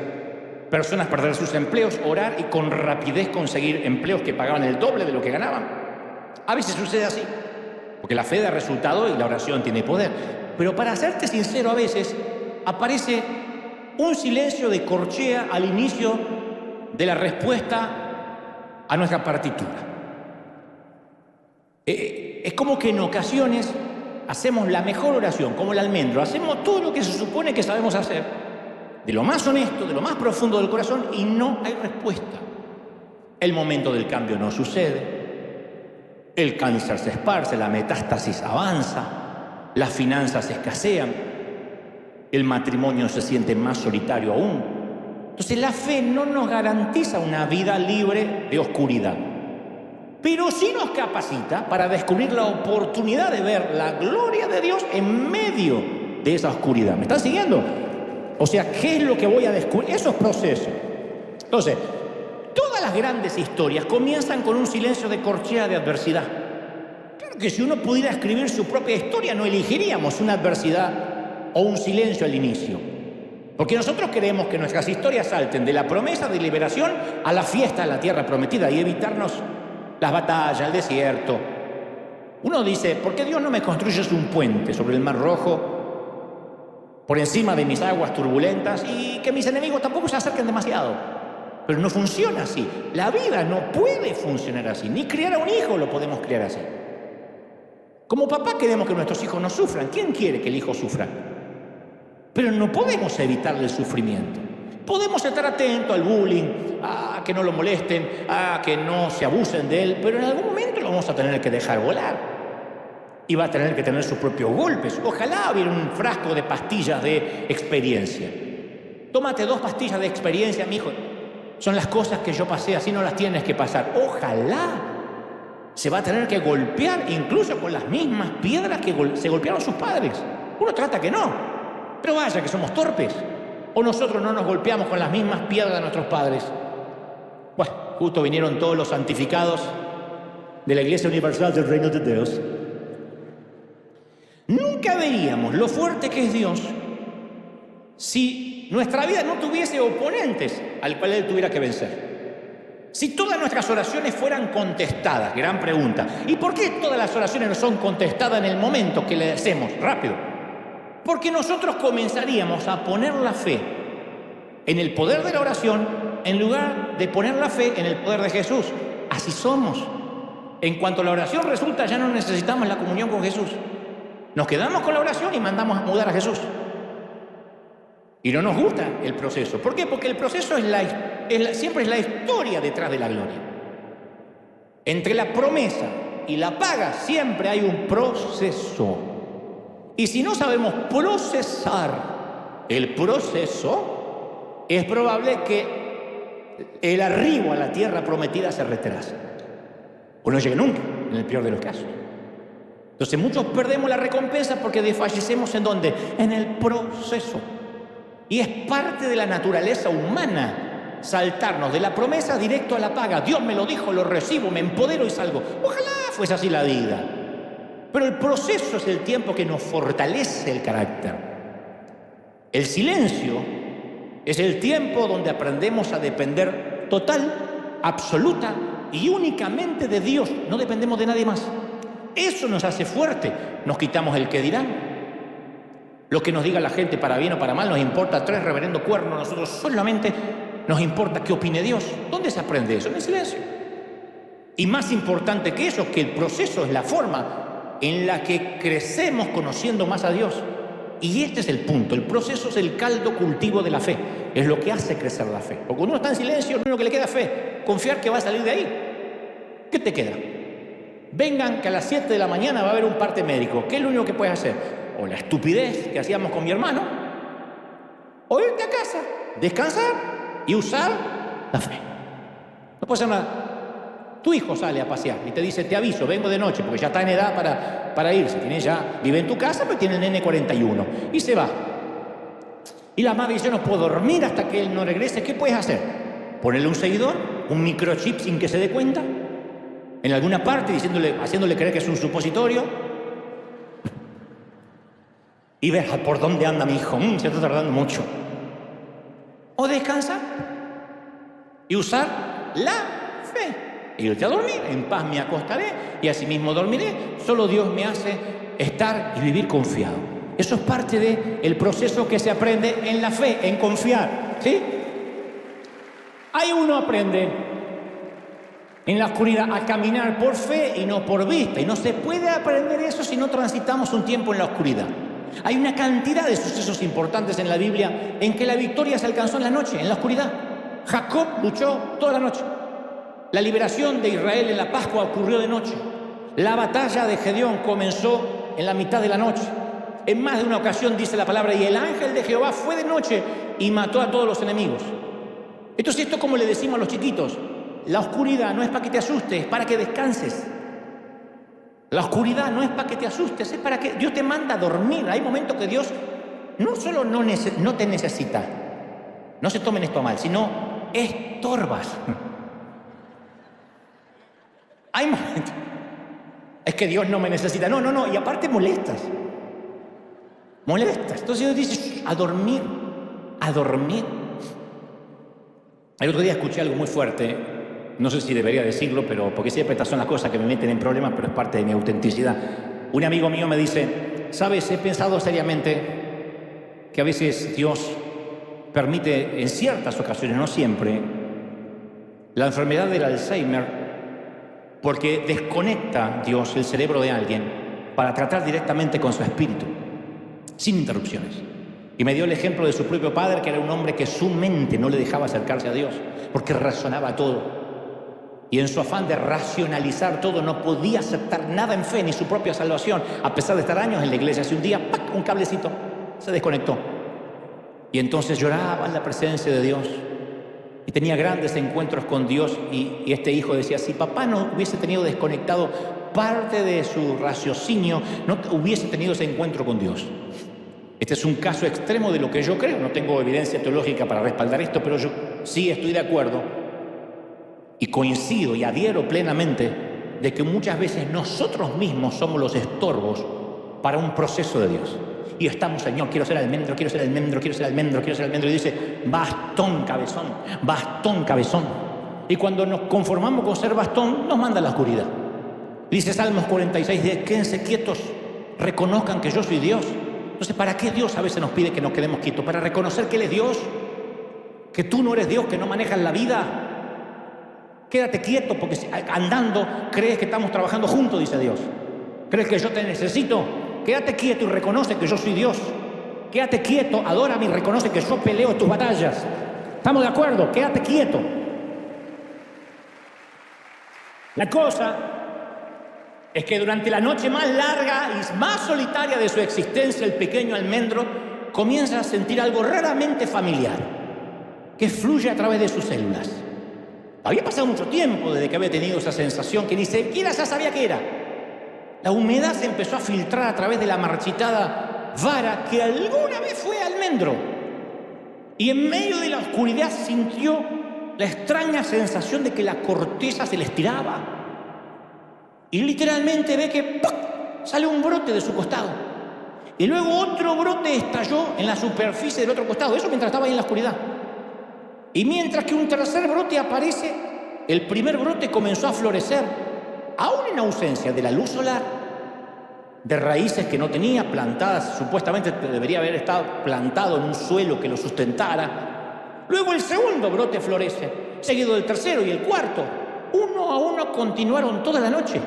personas perder sus empleos, orar y con rapidez conseguir empleos que pagaban el doble de lo que ganaban. A veces sucede así, porque la fe da resultado y la oración tiene poder. Pero para serte sincero, a veces aparece un silencio de corchea al inicio de la respuesta a nuestra partitura. Es como que en ocasiones hacemos la mejor oración, como el almendro, hacemos todo lo que se supone que sabemos hacer, de lo más honesto, de lo más profundo del corazón, y no hay respuesta. El momento del cambio no sucede, el cáncer se esparce, la metástasis avanza, las finanzas escasean, el matrimonio se siente más solitario aún. Entonces la fe no nos garantiza una vida libre de oscuridad, pero sí nos capacita para descubrir la oportunidad de ver la gloria de Dios en medio de esa oscuridad. ¿Me están siguiendo? O sea, ¿qué es lo que voy a descubrir? Esos procesos. Entonces, todas las grandes historias comienzan con un silencio de corchea de adversidad. Claro que si uno pudiera escribir su propia historia, no elegiríamos una adversidad o un silencio al inicio. Porque nosotros queremos que nuestras historias salten de la promesa de liberación a la fiesta de la tierra prometida y evitarnos las batallas, el desierto. Uno dice, ¿por qué Dios no me construyes un puente sobre el Mar Rojo, por encima de mis aguas turbulentas, y que mis enemigos tampoco se acerquen demasiado? Pero no funciona así. La vida no puede funcionar así. Ni criar a un hijo lo podemos criar así. Como papá queremos que nuestros hijos no sufran. ¿Quién quiere que el hijo sufra? Pero no podemos evitarle el sufrimiento. Podemos estar atentos al bullying, a que no lo molesten, a que no se abusen de él, pero en algún momento lo vamos a tener que dejar volar. Y va a tener que tener sus propios golpes. Ojalá hubiera un frasco de pastillas de experiencia. Tómate 2 pastillas de experiencia, mijo. Son las cosas que yo pasé, así no las tienes que pasar. Ojalá se va a tener que golpear incluso con las mismas piedras que se golpearon sus padres. Uno trata que no, pero vaya que somos torpes. O nosotros no nos golpeamos con las mismas piedras de nuestros padres. Bueno, justo vinieron todos los santificados de la Iglesia Universal del Reino de Dios. Nunca veríamos lo fuerte que es Dios si nuestra vida no tuviese oponentes al cual Él tuviera que vencer. Si todas nuestras oraciones fueran contestadas, gran pregunta. ¿Y por qué todas las oraciones no son contestadas en el momento que le hacemos? Rápido. Porque nosotros comenzaríamos a poner la fe en el poder de la oración en lugar de poner la fe en el poder de Jesús. Así somos. En cuanto la oración resulta, ya no necesitamos la comunión con Jesús. Nos quedamos con la oración y mandamos a mudar a Jesús. Y no nos gusta el proceso. ¿Por qué? Porque el proceso siempre es la historia detrás de la gloria. Entre la promesa y la paga siempre hay un proceso. Y si no sabemos procesar el proceso, es probable que el arribo a la tierra prometida se retrase. O no llegue nunca, en el peor de los casos. Entonces muchos perdemos la recompensa porque desfallecemos ¿en dónde? En el proceso. Y es parte de la naturaleza humana saltarnos de la promesa directo a la paga. Dios me lo dijo, lo recibo, me empodero y salgo. Ojalá fuese así la vida. Pero el proceso es el tiempo que nos fortalece el carácter. El silencio es el tiempo donde aprendemos a depender total, absoluta y únicamente de Dios. No dependemos de nadie más. Eso nos hace fuerte. Nos quitamos el qué dirán. Lo que nos diga la gente para bien o para mal, nos importa 3 reverendos cuernos. Nosotros solamente nos importa qué opine Dios. ¿Dónde se aprende eso? En el silencio. Y más importante que eso, que el proceso es la forma en la que crecemos conociendo más a Dios. Y este es el punto. El proceso es el caldo cultivo de la fe. Es lo que hace crecer la fe. Porque cuando uno está en silencio, lo único que le queda es fe. Confiar que va a salir de ahí. ¿Qué te queda? Vengan que a las 7 de la mañana va a haber un parte médico. ¿Qué es lo único que puedes hacer? O la estupidez que hacíamos con mi hermano, o irte a casa, descansar y usar la fe. No puede ser nada. Tu hijo sale a pasear y te dice, te aviso, vengo de noche, porque ya está en edad para irse. Vive en tu casa, pero tiene el nene 41. Y se va. Y la madre dice, yo no puedo dormir hasta que él no regrese. ¿Qué puedes hacer? Ponerle un seguidor, un microchip sin que se dé cuenta, en alguna parte, haciéndole creer que es un supositorio. Y ver por dónde anda mi hijo. Se está tardando mucho. O descansar y usar la fe. Irte a dormir, en paz me acostaré y asimismo dormiré. Solo Dios me hace estar y vivir confiado. Eso es parte del proceso que se aprende en la fe, en confiar, ¿sí? Ahí uno aprende en la oscuridad a caminar por fe y no por vista. Y no se puede aprender eso si no transitamos un tiempo en la oscuridad. Hay una cantidad de sucesos importantes en la Biblia en que la victoria se alcanzó en la noche, en la oscuridad. Jacob luchó toda la noche. La liberación de Israel en la Pascua ocurrió de noche. La batalla de Gedeón comenzó en la mitad de la noche. En más de una ocasión dice la palabra, y el ángel de Jehová fue de noche y mató a todos los enemigos. Entonces esto, como le decimos a los chiquitos, la oscuridad no es para que te asustes, es para que descanses. La oscuridad no es para que te asustes, es para que Dios te manda a dormir. Hay momentos que Dios no solo no te necesita, no se tomen esto mal, sino estorbas. Hay momentos, es que Dios no me necesita, no, y aparte molestas. Entonces Dios dice, a dormir. El otro día escuché algo muy fuerte, no sé si debería decirlo, pero porque siempre estas son las cosas que me meten en problemas, pero es parte de mi autenticidad. Un amigo mío me dice, ¿sabes? He pensado seriamente que a veces Dios permite, en ciertas ocasiones, no siempre, la enfermedad del Alzheimer, porque desconecta Dios el cerebro de alguien para tratar directamente con su espíritu, sin interrupciones. Y me dio el ejemplo de su propio padre, que era un hombre que su mente no le dejaba acercarse a Dios, porque razonaba todo. Y en su afán de racionalizar todo, no podía aceptar nada en fe, ni su propia salvación, a pesar de estar años en la iglesia. Hace un día, ¡pac!, un cablecito, se desconectó. Y entonces lloraba en la presencia de Dios. Y tenía grandes encuentros con Dios. Y este hijo decía, si papá no hubiese tenido desconectado parte de su raciocinio, no hubiese tenido ese encuentro con Dios. Este es un caso extremo de lo que yo creo. No tengo evidencia teológica para respaldar esto, pero yo sí estoy de acuerdo y coincido y adhiero plenamente de que muchas veces nosotros mismos somos los estorbos para un proceso de Dios. Y estamos, Señor, quiero ser almendro, quiero ser almendro, quiero ser almendro, quiero ser almendro. Y dice, bastón, cabezón, bastón, cabezón. Y cuando nos conformamos con ser bastón, nos manda a la oscuridad. Dice Salmos 46, quédense quietos, reconozcan que yo soy Dios. Entonces, ¿para qué Dios a veces nos pide que nos quedemos quietos? Para reconocer que Él es Dios, que tú no eres Dios, que no manejas la vida. Quédate quieto, porque andando crees que estamos trabajando juntos, dice Dios. ¿Crees que yo te necesito? Quédate quieto y reconoce que yo soy Dios. Quédate quieto, adórame y reconoce que yo peleo tus batallas. ¿Estamos de acuerdo? Quédate quieto. La cosa es que durante la noche más larga y más solitaria de su existencia, el pequeño almendro comienza a sentir algo raramente familiar, que fluye a través de sus células. Había pasado mucho tiempo desde que había tenido esa sensación que ni siquiera ya sabía qué era. La humedad se empezó a filtrar a través de la marchitada vara que alguna vez fue almendro. Y en medio de la oscuridad sintió la extraña sensación de que la corteza se le estiraba. Y literalmente ve que ¡pac!, sale un brote de su costado. Y luego otro brote estalló en la superficie del otro costado. Eso mientras estaba ahí en la oscuridad. Y mientras que un tercer brote aparece, el primer brote comenzó a florecer, aún en ausencia de la luz solar, de raíces que no tenía, plantadas, supuestamente debería haber estado plantado en un suelo que lo sustentara. Luego el segundo brote florece, seguido del tercero y el cuarto. Uno a uno continuaron toda la noche.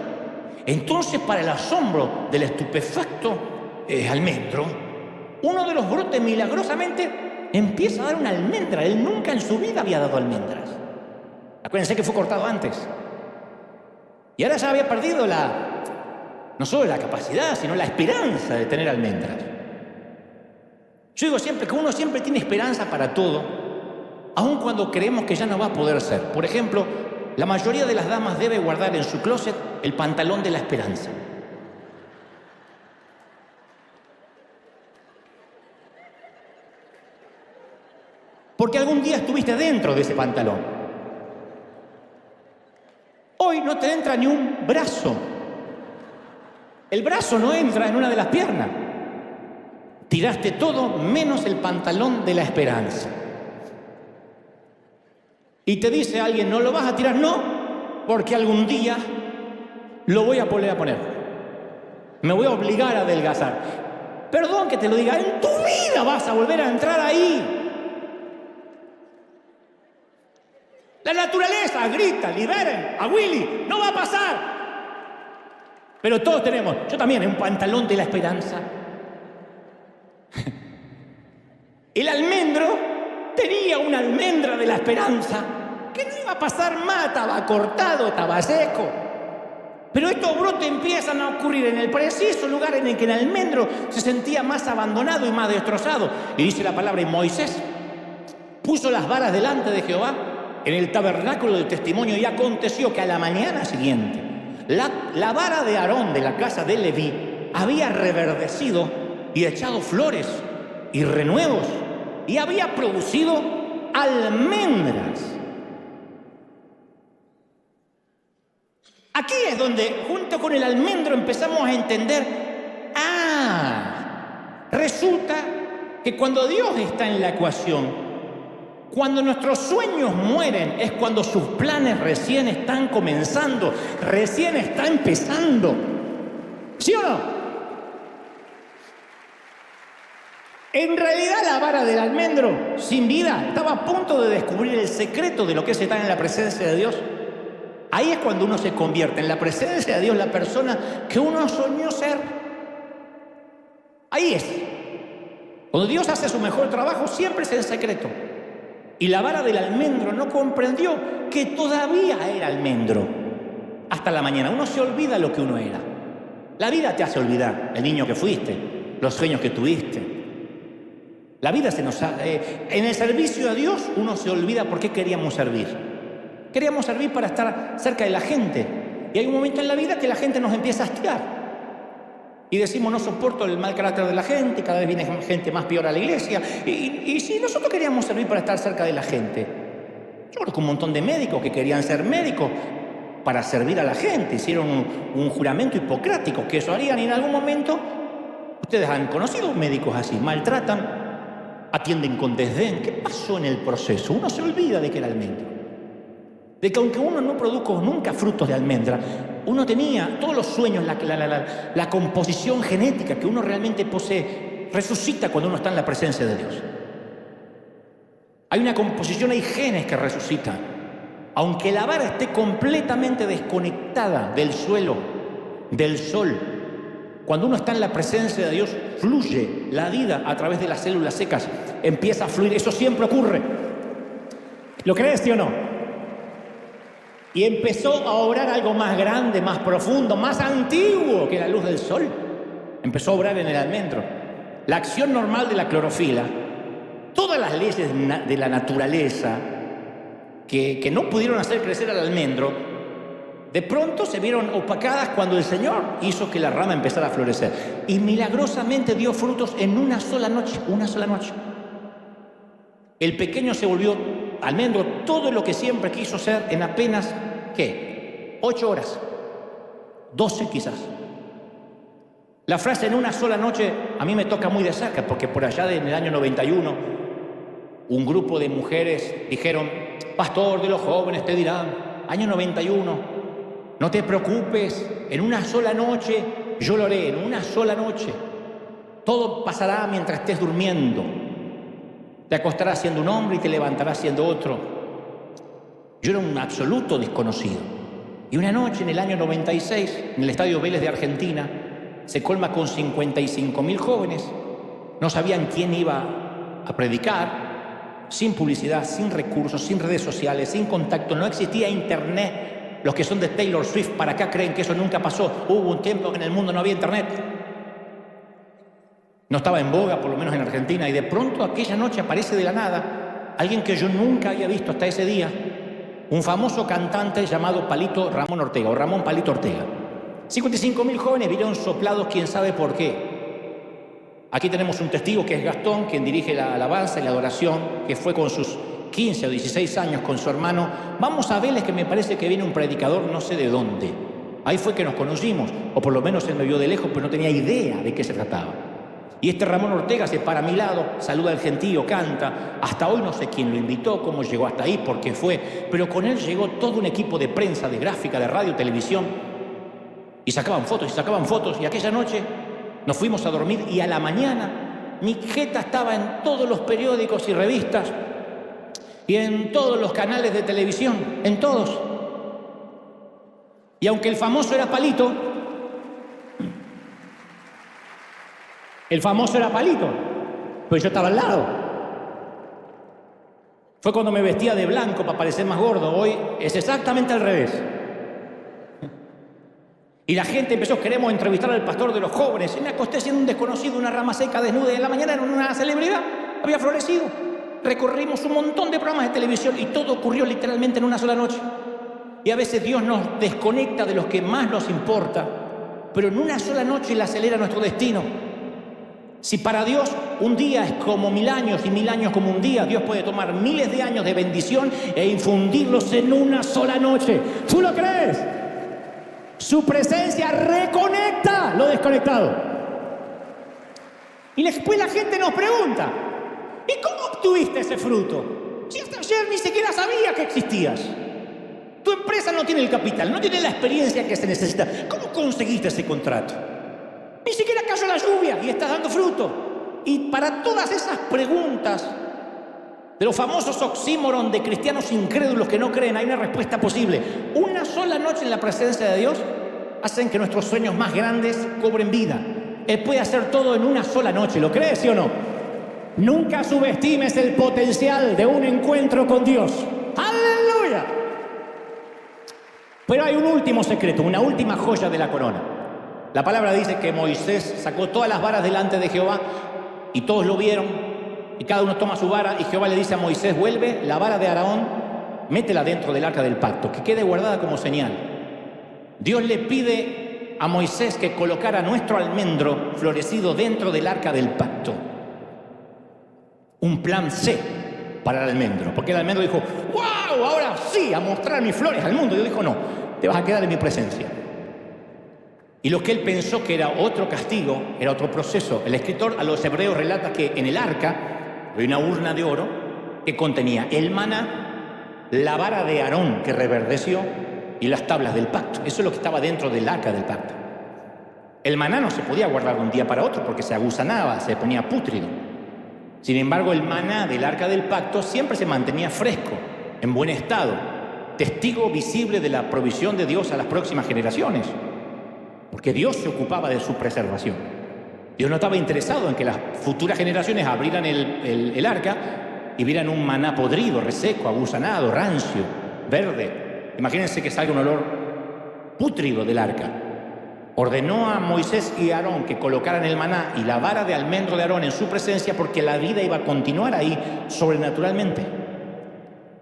Entonces, para el asombro del estupefacto almendro, uno de los brotes milagrosamente empieza a dar una almendra. Él nunca en su vida había dado almendras. Acuérdense que fue cortado antes. Y ahora ya había perdido no solo la capacidad, sino la esperanza de tener almendras. Yo digo siempre que uno siempre tiene esperanza para todo, aun cuando creemos que ya no va a poder ser. Por ejemplo, la mayoría de las damas debe guardar en su closet el pantalón de la esperanza. Porque algún día estuviste dentro de ese pantalón. Hoy no te entra ni un brazo. El brazo no entra en una de las piernas. Tiraste todo menos el pantalón de la esperanza. Y te dice alguien, ¿no lo vas a tirar? No, porque algún día lo voy a volver a poner. Me voy a obligar a adelgazar. Perdón que te lo diga, en tu vida vas a volver a entrar ahí. La naturaleza grita, liberen a Willy, no va a pasar. Pero todos tenemos, yo también, un pantalón de la esperanza. El almendro tenía una almendra de la esperanza que no iba a pasar más, estaba cortado, estaba seco. Pero estos brotes empiezan a ocurrir en el preciso lugar en el que el almendro se sentía más abandonado y más destrozado. Y dice la palabra, y Moisés puso las varas delante de Jehová en el tabernáculo del testimonio, y aconteció que a la mañana siguiente la vara de Aarón de la casa de Leví había reverdecido y echado flores y renuevos, y había producido almendras. Aquí es donde, junto con el almendro, empezamos a entender, resulta que cuando Dios está en la ecuación, cuando nuestros sueños mueren, es cuando sus planes recién están comenzando, recién está empezando. ¿Sí o no? En realidad la vara del almendro, sin vida, estaba a punto de descubrir el secreto de lo que es estar en la presencia de Dios. Ahí es cuando uno se convierte en la presencia de Dios, la persona que uno soñó ser. Ahí es. Cuando Dios hace su mejor trabajo, siempre es en secreto. Y la vara del almendro no comprendió que todavía era almendro. Hasta la mañana. Uno se olvida lo que uno era. La vida te hace olvidar el niño que fuiste, los sueños que tuviste. La vida se nos en el servicio a Dios uno se olvida por qué queríamos servir. Queríamos servir para estar cerca de la gente. Y hay un momento en la vida que la gente nos empieza a hastiar. Y decimos, no soporto el mal carácter de la gente, cada vez viene gente más peor a la iglesia. Y si nosotros queríamos servir para estar cerca de la gente, yo conozco un montón de médicos que querían ser médicos para servir a la gente. Hicieron un juramento hipocrático que eso harían, y en algún momento, ustedes han conocido médicos así, maltratan, atienden con desdén. ¿Qué pasó en el proceso? Uno se olvida de que era almendro. De que aunque uno no produjo nunca frutos de almendra, uno tenía todos los sueños, la composición genética que uno realmente posee, resucita cuando uno está en la presencia de Dios. Hay una composición, hay genes que resucitan. Aunque la vara esté completamente desconectada del suelo, del sol, cuando uno está en la presencia de Dios, fluye la vida a través de las células secas, empieza a fluir. Eso siempre ocurre. ¿Lo crees, sí o no? Y empezó a obrar algo más grande, más profundo, más antiguo que la luz del sol. Empezó a obrar en el almendro. La acción normal de la clorofila, todas las leyes de la naturaleza que no pudieron hacer crecer al almendro, de pronto se vieron opacadas cuando el Señor hizo que la rama empezara a florecer. Y milagrosamente dio frutos en una sola noche, una sola noche. El pequeño se volvió almendro, todo lo que siempre quiso ser en apenas, ¿qué? 8 horas, 12 quizás. La frase en una sola noche a mí me toca muy de cerca, porque por allá en el año 91, un grupo de mujeres dijeron, pastor de los jóvenes te dirán, año 91, no te preocupes, en una sola noche, yo lo haré, en una sola noche. Todo pasará mientras estés durmiendo. Te acostarás siendo un hombre y te levantarás siendo otro. Yo era un absoluto desconocido. Y una noche en el año 96, en el Estadio Vélez de Argentina, se colma con 55.000 jóvenes. No sabían quién iba a predicar, sin publicidad, sin recursos, sin redes sociales, sin contacto. No existía internet. Los que son de Taylor Swift para acá creen que eso nunca pasó. Hubo un tiempo que en el mundo no había internet. No estaba en boga, por lo menos en Argentina, y de pronto aquella noche aparece de la nada alguien que yo nunca había visto hasta ese día, un famoso cantante llamado Palito Ramón Ortega, o Ramón Palito Ortega. 55.000 jóvenes vieron soplados, quién sabe por qué. Aquí tenemos un testigo que es Gastón, quien dirige la alabanza y la adoración, que fue con sus 15 o 16 años con su hermano. Vamos a Vélez, que me parece que viene un predicador no sé de dónde. Ahí fue que nos conocimos, o por lo menos él me vio de lejos, pero no tenía idea de qué se trataba. Y este Ramón Ortega se para a mi lado, saluda al gentío, canta. Hasta hoy no sé quién lo invitó, cómo llegó hasta ahí, por qué fue, pero con él llegó todo un equipo de prensa, de gráfica, de radio, televisión, y sacaban fotos, y aquella noche nos fuimos a dormir, y a la mañana mi jeta estaba en todos los periódicos y revistas, y en todos los canales de televisión, en todos. Y aunque el famoso era Palito, pues yo estaba al lado. Fue cuando me vestía de blanco para parecer más gordo. Hoy es exactamente al revés. Y la gente empezó, queremos entrevistar al pastor de los jóvenes. Y me acosté siendo un desconocido, una rama seca, desnuda, y en la mañana era una celebridad, había florecido. Recorrimos un montón de programas de televisión y todo ocurrió literalmente en una sola noche. Y a veces Dios nos desconecta de los que más nos importa, pero en una sola noche Él acelera nuestro destino. Si para Dios un día es como 1000 años y 1000 años como un día, Dios puede tomar miles de años de bendición e infundirlos en una sola noche. ¿Tú lo crees? Su presencia reconecta lo desconectado. Y después la gente nos pregunta, ¿y cómo obtuviste ese fruto? Si hasta ayer ni siquiera sabía que existías. Tu empresa no tiene el capital, no tiene la experiencia que se necesita. ¿Cómo conseguiste ese contrato? Ni siquiera cayó la lluvia y estás dando fruto. Y para todas esas preguntas de los famosos oxímoron de cristianos incrédulos que no creen, hay una respuesta posible. Una sola noche en la presencia de Dios hacen que nuestros sueños más grandes cobren vida. Él puede hacer todo en una sola noche, ¿lo crees, sí o no? Nunca subestimes el potencial de un encuentro con Dios. ¡Aleluya! Pero hay un último secreto, una última joya de la corona. La palabra dice que Moisés sacó todas las varas delante de Jehová y todos lo vieron, y cada uno toma su vara, y Jehová le dice a Moisés, vuelve la vara de Aarón, métela dentro del arca del pacto, que quede guardada como señal. Dios le pide a Moisés que colocara nuestro almendro florecido dentro del arca del pacto. Un plan C para el almendro, porque el almendro dijo, ¡wow! Ahora sí, a mostrar mis flores al mundo. Dios dijo, no, te vas a quedar en mi presencia. Y lo que él pensó que era otro castigo, era otro proceso. El escritor a los hebreos relata que en el arca había una urna de oro que contenía el maná, la vara de Aarón que reverdeció y las tablas del pacto. Eso es lo que estaba dentro del arca del pacto. El maná no se podía guardar de un día para otro porque se agusanaba, se ponía pútrido. Sin embargo, el maná del arca del pacto siempre se mantenía fresco, en buen estado, testigo visible de la provisión de Dios a las próximas generaciones. Porque Dios se ocupaba de su preservación. Dios no estaba interesado en que las futuras generaciones abrieran el arca y vieran un maná podrido, reseco, agusanado, rancio, verde. Imagínense que salga un olor pútrido del arca. Ordenó a Moisés y a Aarón que colocaran el maná y la vara de almendro de Aarón en su presencia porque la vida iba a continuar ahí sobrenaturalmente.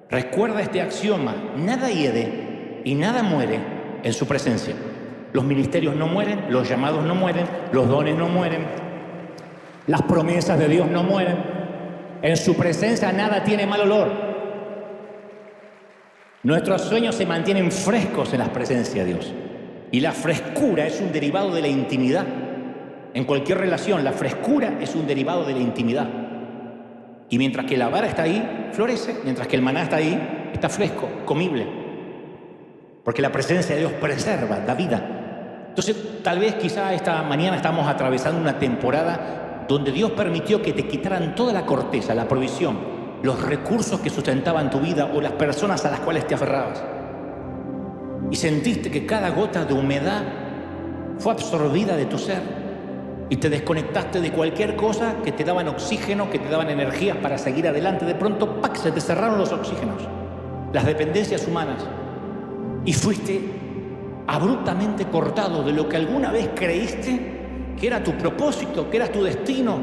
Recuerda este axioma, nada hiede y nada muere en su presencia. Los ministerios no mueren, los llamados no mueren, los dones no mueren, las promesas de Dios no mueren. En su presencia nada tiene mal olor. Nuestros sueños se mantienen frescos en la presencia de Dios. Y la frescura es un derivado de la intimidad. En cualquier relación, la frescura es un derivado de la intimidad. Y mientras que la vara está ahí, florece. Mientras que el maná está ahí, está fresco, comible. Porque la presencia de Dios preserva, da vida. Entonces, tal vez quizá esta mañana estamos atravesando una temporada donde Dios permitió que te quitaran toda la corteza, la provisión, los recursos que sustentaban tu vida o las personas a las cuales te aferrabas. Y sentiste que cada gota de humedad fue absorbida de tu ser y te desconectaste de cualquier cosa que te daban oxígeno, que te daban energías para seguir adelante. De pronto, ¡pac!, se te cerraron los oxígenos, las dependencias humanas, y fuiste abruptamente cortado de lo que alguna vez creíste que era tu propósito, que era tu destino.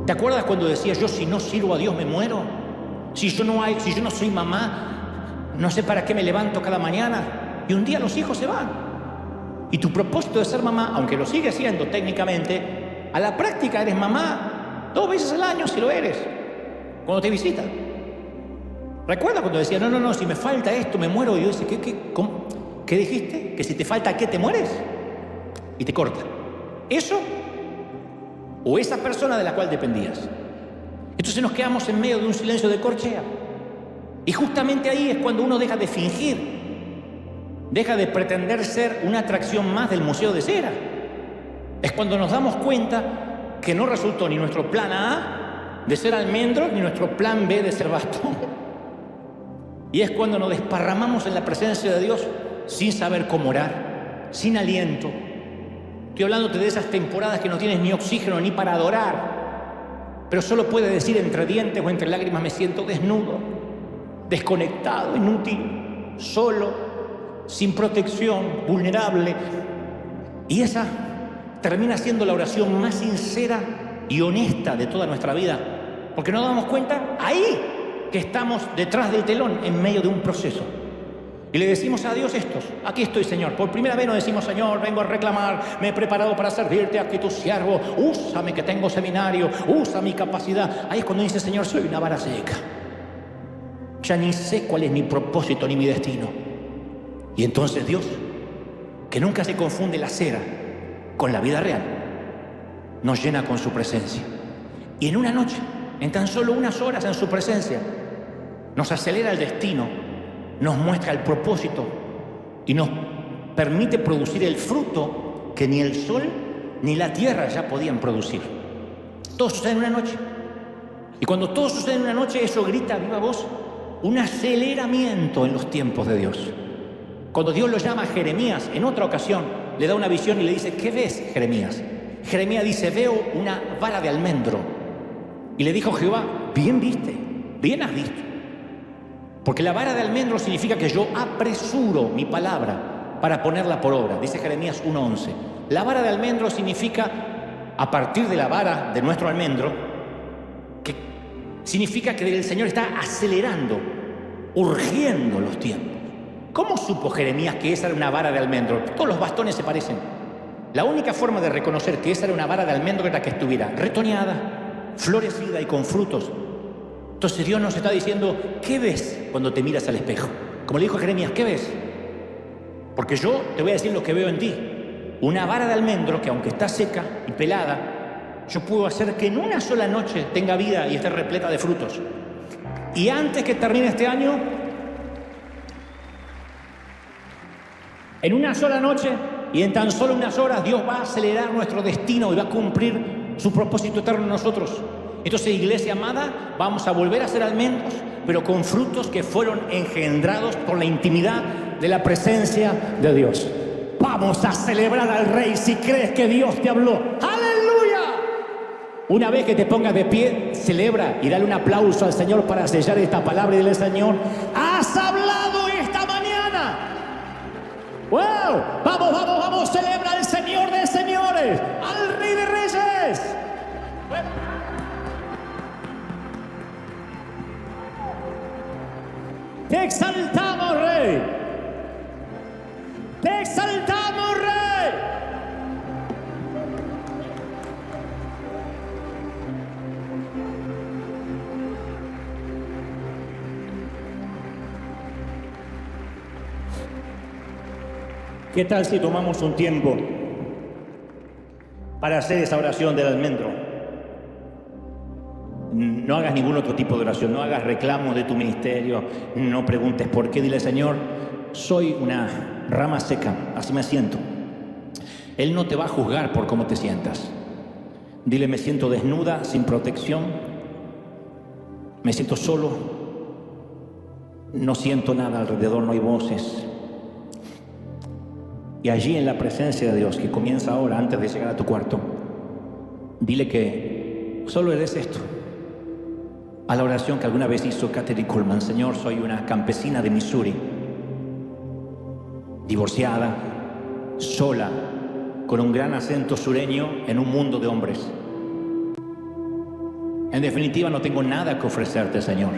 ¿Te acuerdas cuando decías, yo si no sirvo a Dios me muero? Si yo no soy mamá, no sé para qué me levanto cada mañana. Y un día los hijos se van. Y tu propósito de ser mamá, aunque lo sigues siendo técnicamente, a la práctica eres mamá 2 veces al año si lo eres, cuando te visitan. ¿Recuerdas cuando decía, no, si me falta esto me muero? Y yo decía, ¿cómo? ¿Qué dijiste? ¿Que si te falta qué te mueres? Y te corta. ¿Eso? ¿O esa persona de la cual dependías? Entonces nos quedamos en medio de un silencio de corchea. Y justamente ahí es cuando uno deja de fingir, deja de pretender ser una atracción más del Museo de Cera. Es cuando nos damos cuenta que no resultó ni nuestro plan A de ser almendro, ni nuestro plan B de ser bastón. Y es cuando nos desparramamos en la presencia de Dios sin saber cómo orar, sin aliento. Estoy hablándote de esas temporadas que no tienes ni oxígeno ni para adorar, pero solo puedes decir entre dientes o entre lágrimas, me siento desnudo, desconectado, inútil, solo, sin protección, vulnerable. Y esa termina siendo la oración más sincera y honesta de toda nuestra vida, porque nos damos cuenta ahí que estamos detrás del telón en medio de un proceso. Y le decimos a Dios estos, aquí estoy, Señor. Por primera vez no decimos, Señor, vengo a reclamar, me he preparado para servirte, aquí tu siervo, úsame que tengo seminario, usa mi capacidad. Ahí es cuando dice, Señor, soy una vara seca. Ya ni sé cuál es mi propósito ni mi destino. Y entonces Dios, que nunca se confunde la cera con la vida real, nos llena con su presencia. Y en una noche, en tan solo unas horas en su presencia, nos acelera el destino, nos muestra el propósito y nos permite producir el fruto que ni el sol ni la tierra ya podían producir. Todo sucede en una noche. Y cuando todo sucede en una noche, eso grita a viva voz un aceleramiento en los tiempos de Dios. Cuando Dios lo llama a Jeremías, en otra ocasión, le da una visión y le dice, ¿qué ves, Jeremías? Jeremías dice, veo una vara de almendro. Y le dijo Jehová, bien viste, bien has visto. Porque la vara de almendro significa que yo apresuro mi palabra para ponerla por obra. Dice Jeremías 1:11. La vara de almendro significa, a partir de la vara de nuestro almendro, que significa que el Señor está acelerando, urgiendo los tiempos. ¿Cómo supo Jeremías que esa era una vara de almendro? Todos los bastones se parecen. La única forma de reconocer que esa era una vara de almendro era que estuviera retoñada, florecida y con frutos. Entonces Dios nos está diciendo, ¿qué ves cuando te miras al espejo? Como le dijo a Jeremías, ¿qué ves? Porque yo te voy a decir lo que veo en ti. Una vara de almendro que aunque está seca y pelada, yo puedo hacer que en una sola noche tenga vida y esté repleta de frutos. Y antes que termine este año, en una sola noche y en tan solo unas horas, Dios va a acelerar nuestro destino y va a cumplir su propósito eterno en nosotros. Entonces, iglesia amada, vamos a volver a ser almendros, pero con frutos que fueron engendrados por la intimidad de la presencia de Dios. Vamos a celebrar al Rey si crees que Dios te habló. ¡Aleluya! Una vez que te pongas de pie, celebra y dale un aplauso al Señor para sellar esta palabra y dile, Señor, has hablado esta mañana. ¡Wow! Vamos, vamos, vamos, celebra al Señor de señores, al Rey de reyes. Te exaltamos, Rey. Te exaltamos, Rey. ¿Qué tal si tomamos un tiempo para hacer esa oración del almendro? No hagas ningún otro tipo de oración, no hagas reclamos de tu ministerio, no preguntes por qué. Dile, Señor, soy una rama seca, así me siento. Él no te va a juzgar por cómo te sientas. Dile, me siento desnuda, sin protección, me siento solo, no siento nada alrededor, no hay voces. Y allí en la presencia de Dios, que comienza ahora, antes de llegar a tu cuarto, dile que solo eres esto. A la oración que alguna vez hizo Katherine Kuhlman, Señor, soy una campesina de Missouri, divorciada, sola, con un gran acento sureño en un mundo de hombres. En definitiva, no tengo nada que ofrecerte, Señor.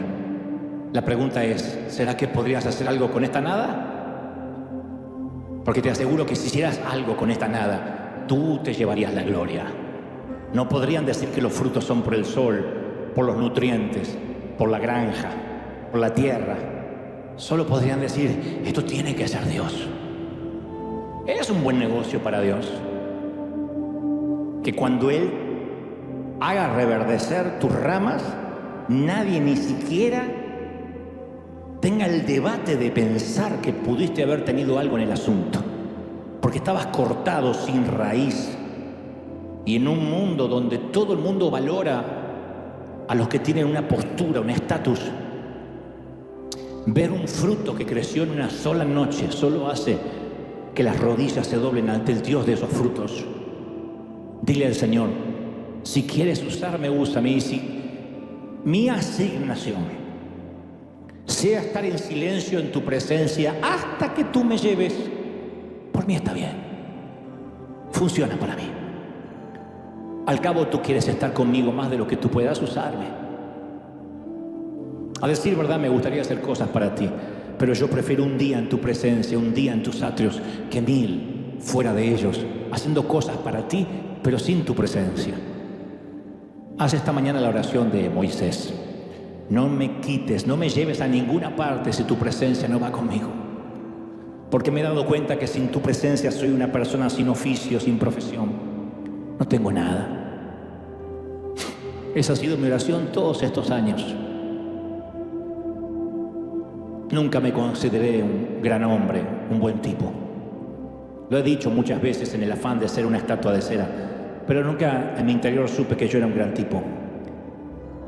La pregunta es, ¿será que podrías hacer algo con esta nada? Porque te aseguro que si hicieras algo con esta nada, tú te llevarías la gloria. No podrían decir que los frutos son por el sol, por los nutrientes, por la granja, por la tierra. Solo podrían decir, esto tiene que ser Dios. Es un buen negocio para Dios que cuando Él haga reverdecer tus ramas, nadie ni siquiera tenga el debate de pensar que pudiste haber tenido algo en el asunto, porque estabas cortado sin raíz. Y en un mundo donde todo el mundo valora a los que tienen una postura, un estatus, ver un fruto que creció en una sola noche solo hace que las rodillas se doblen ante el Dios de esos frutos. Dile al Señor, si quieres usarme, úsame. Y si mi asignación sea estar en silencio en tu presencia hasta que tú me lleves, por mí está bien. Funciona para mí. Al cabo tú quieres estar conmigo más de lo que tú puedas usarme. A decir verdad, me gustaría hacer cosas para ti, pero yo prefiero un día en tu presencia, un día en tus atrios, que 1000 fuera de ellos, haciendo cosas para ti, pero sin tu presencia. Haz esta mañana la oración de Moisés. No me quites, no me lleves a ninguna parte si tu presencia no va conmigo. Porque me he dado cuenta que sin tu presencia soy una persona sin oficio, sin profesión. No tengo nada. Esa ha sido mi oración todos estos años. Nunca me consideré un gran hombre, un buen tipo. Lo he dicho muchas veces en el afán de ser una estatua de cera, pero nunca en mi interior supe que yo era un gran tipo.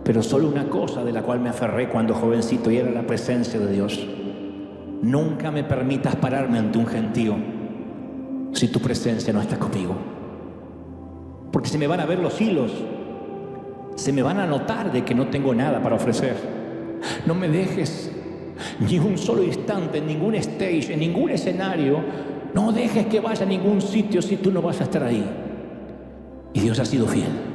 Pero solo una cosa de la cual me aferré cuando jovencito, y era la presencia de Dios. Nunca me permitas pararme ante un gentío si tu presencia no está conmigo. Porque se me van a ver los hilos, se me van a notar de que no tengo nada para ofrecer. No me dejes ni un solo instante en ningún stage, en ningún escenario. No dejes que vaya a ningún sitio si tú no vas a estar ahí. Y Dios ha sido fiel.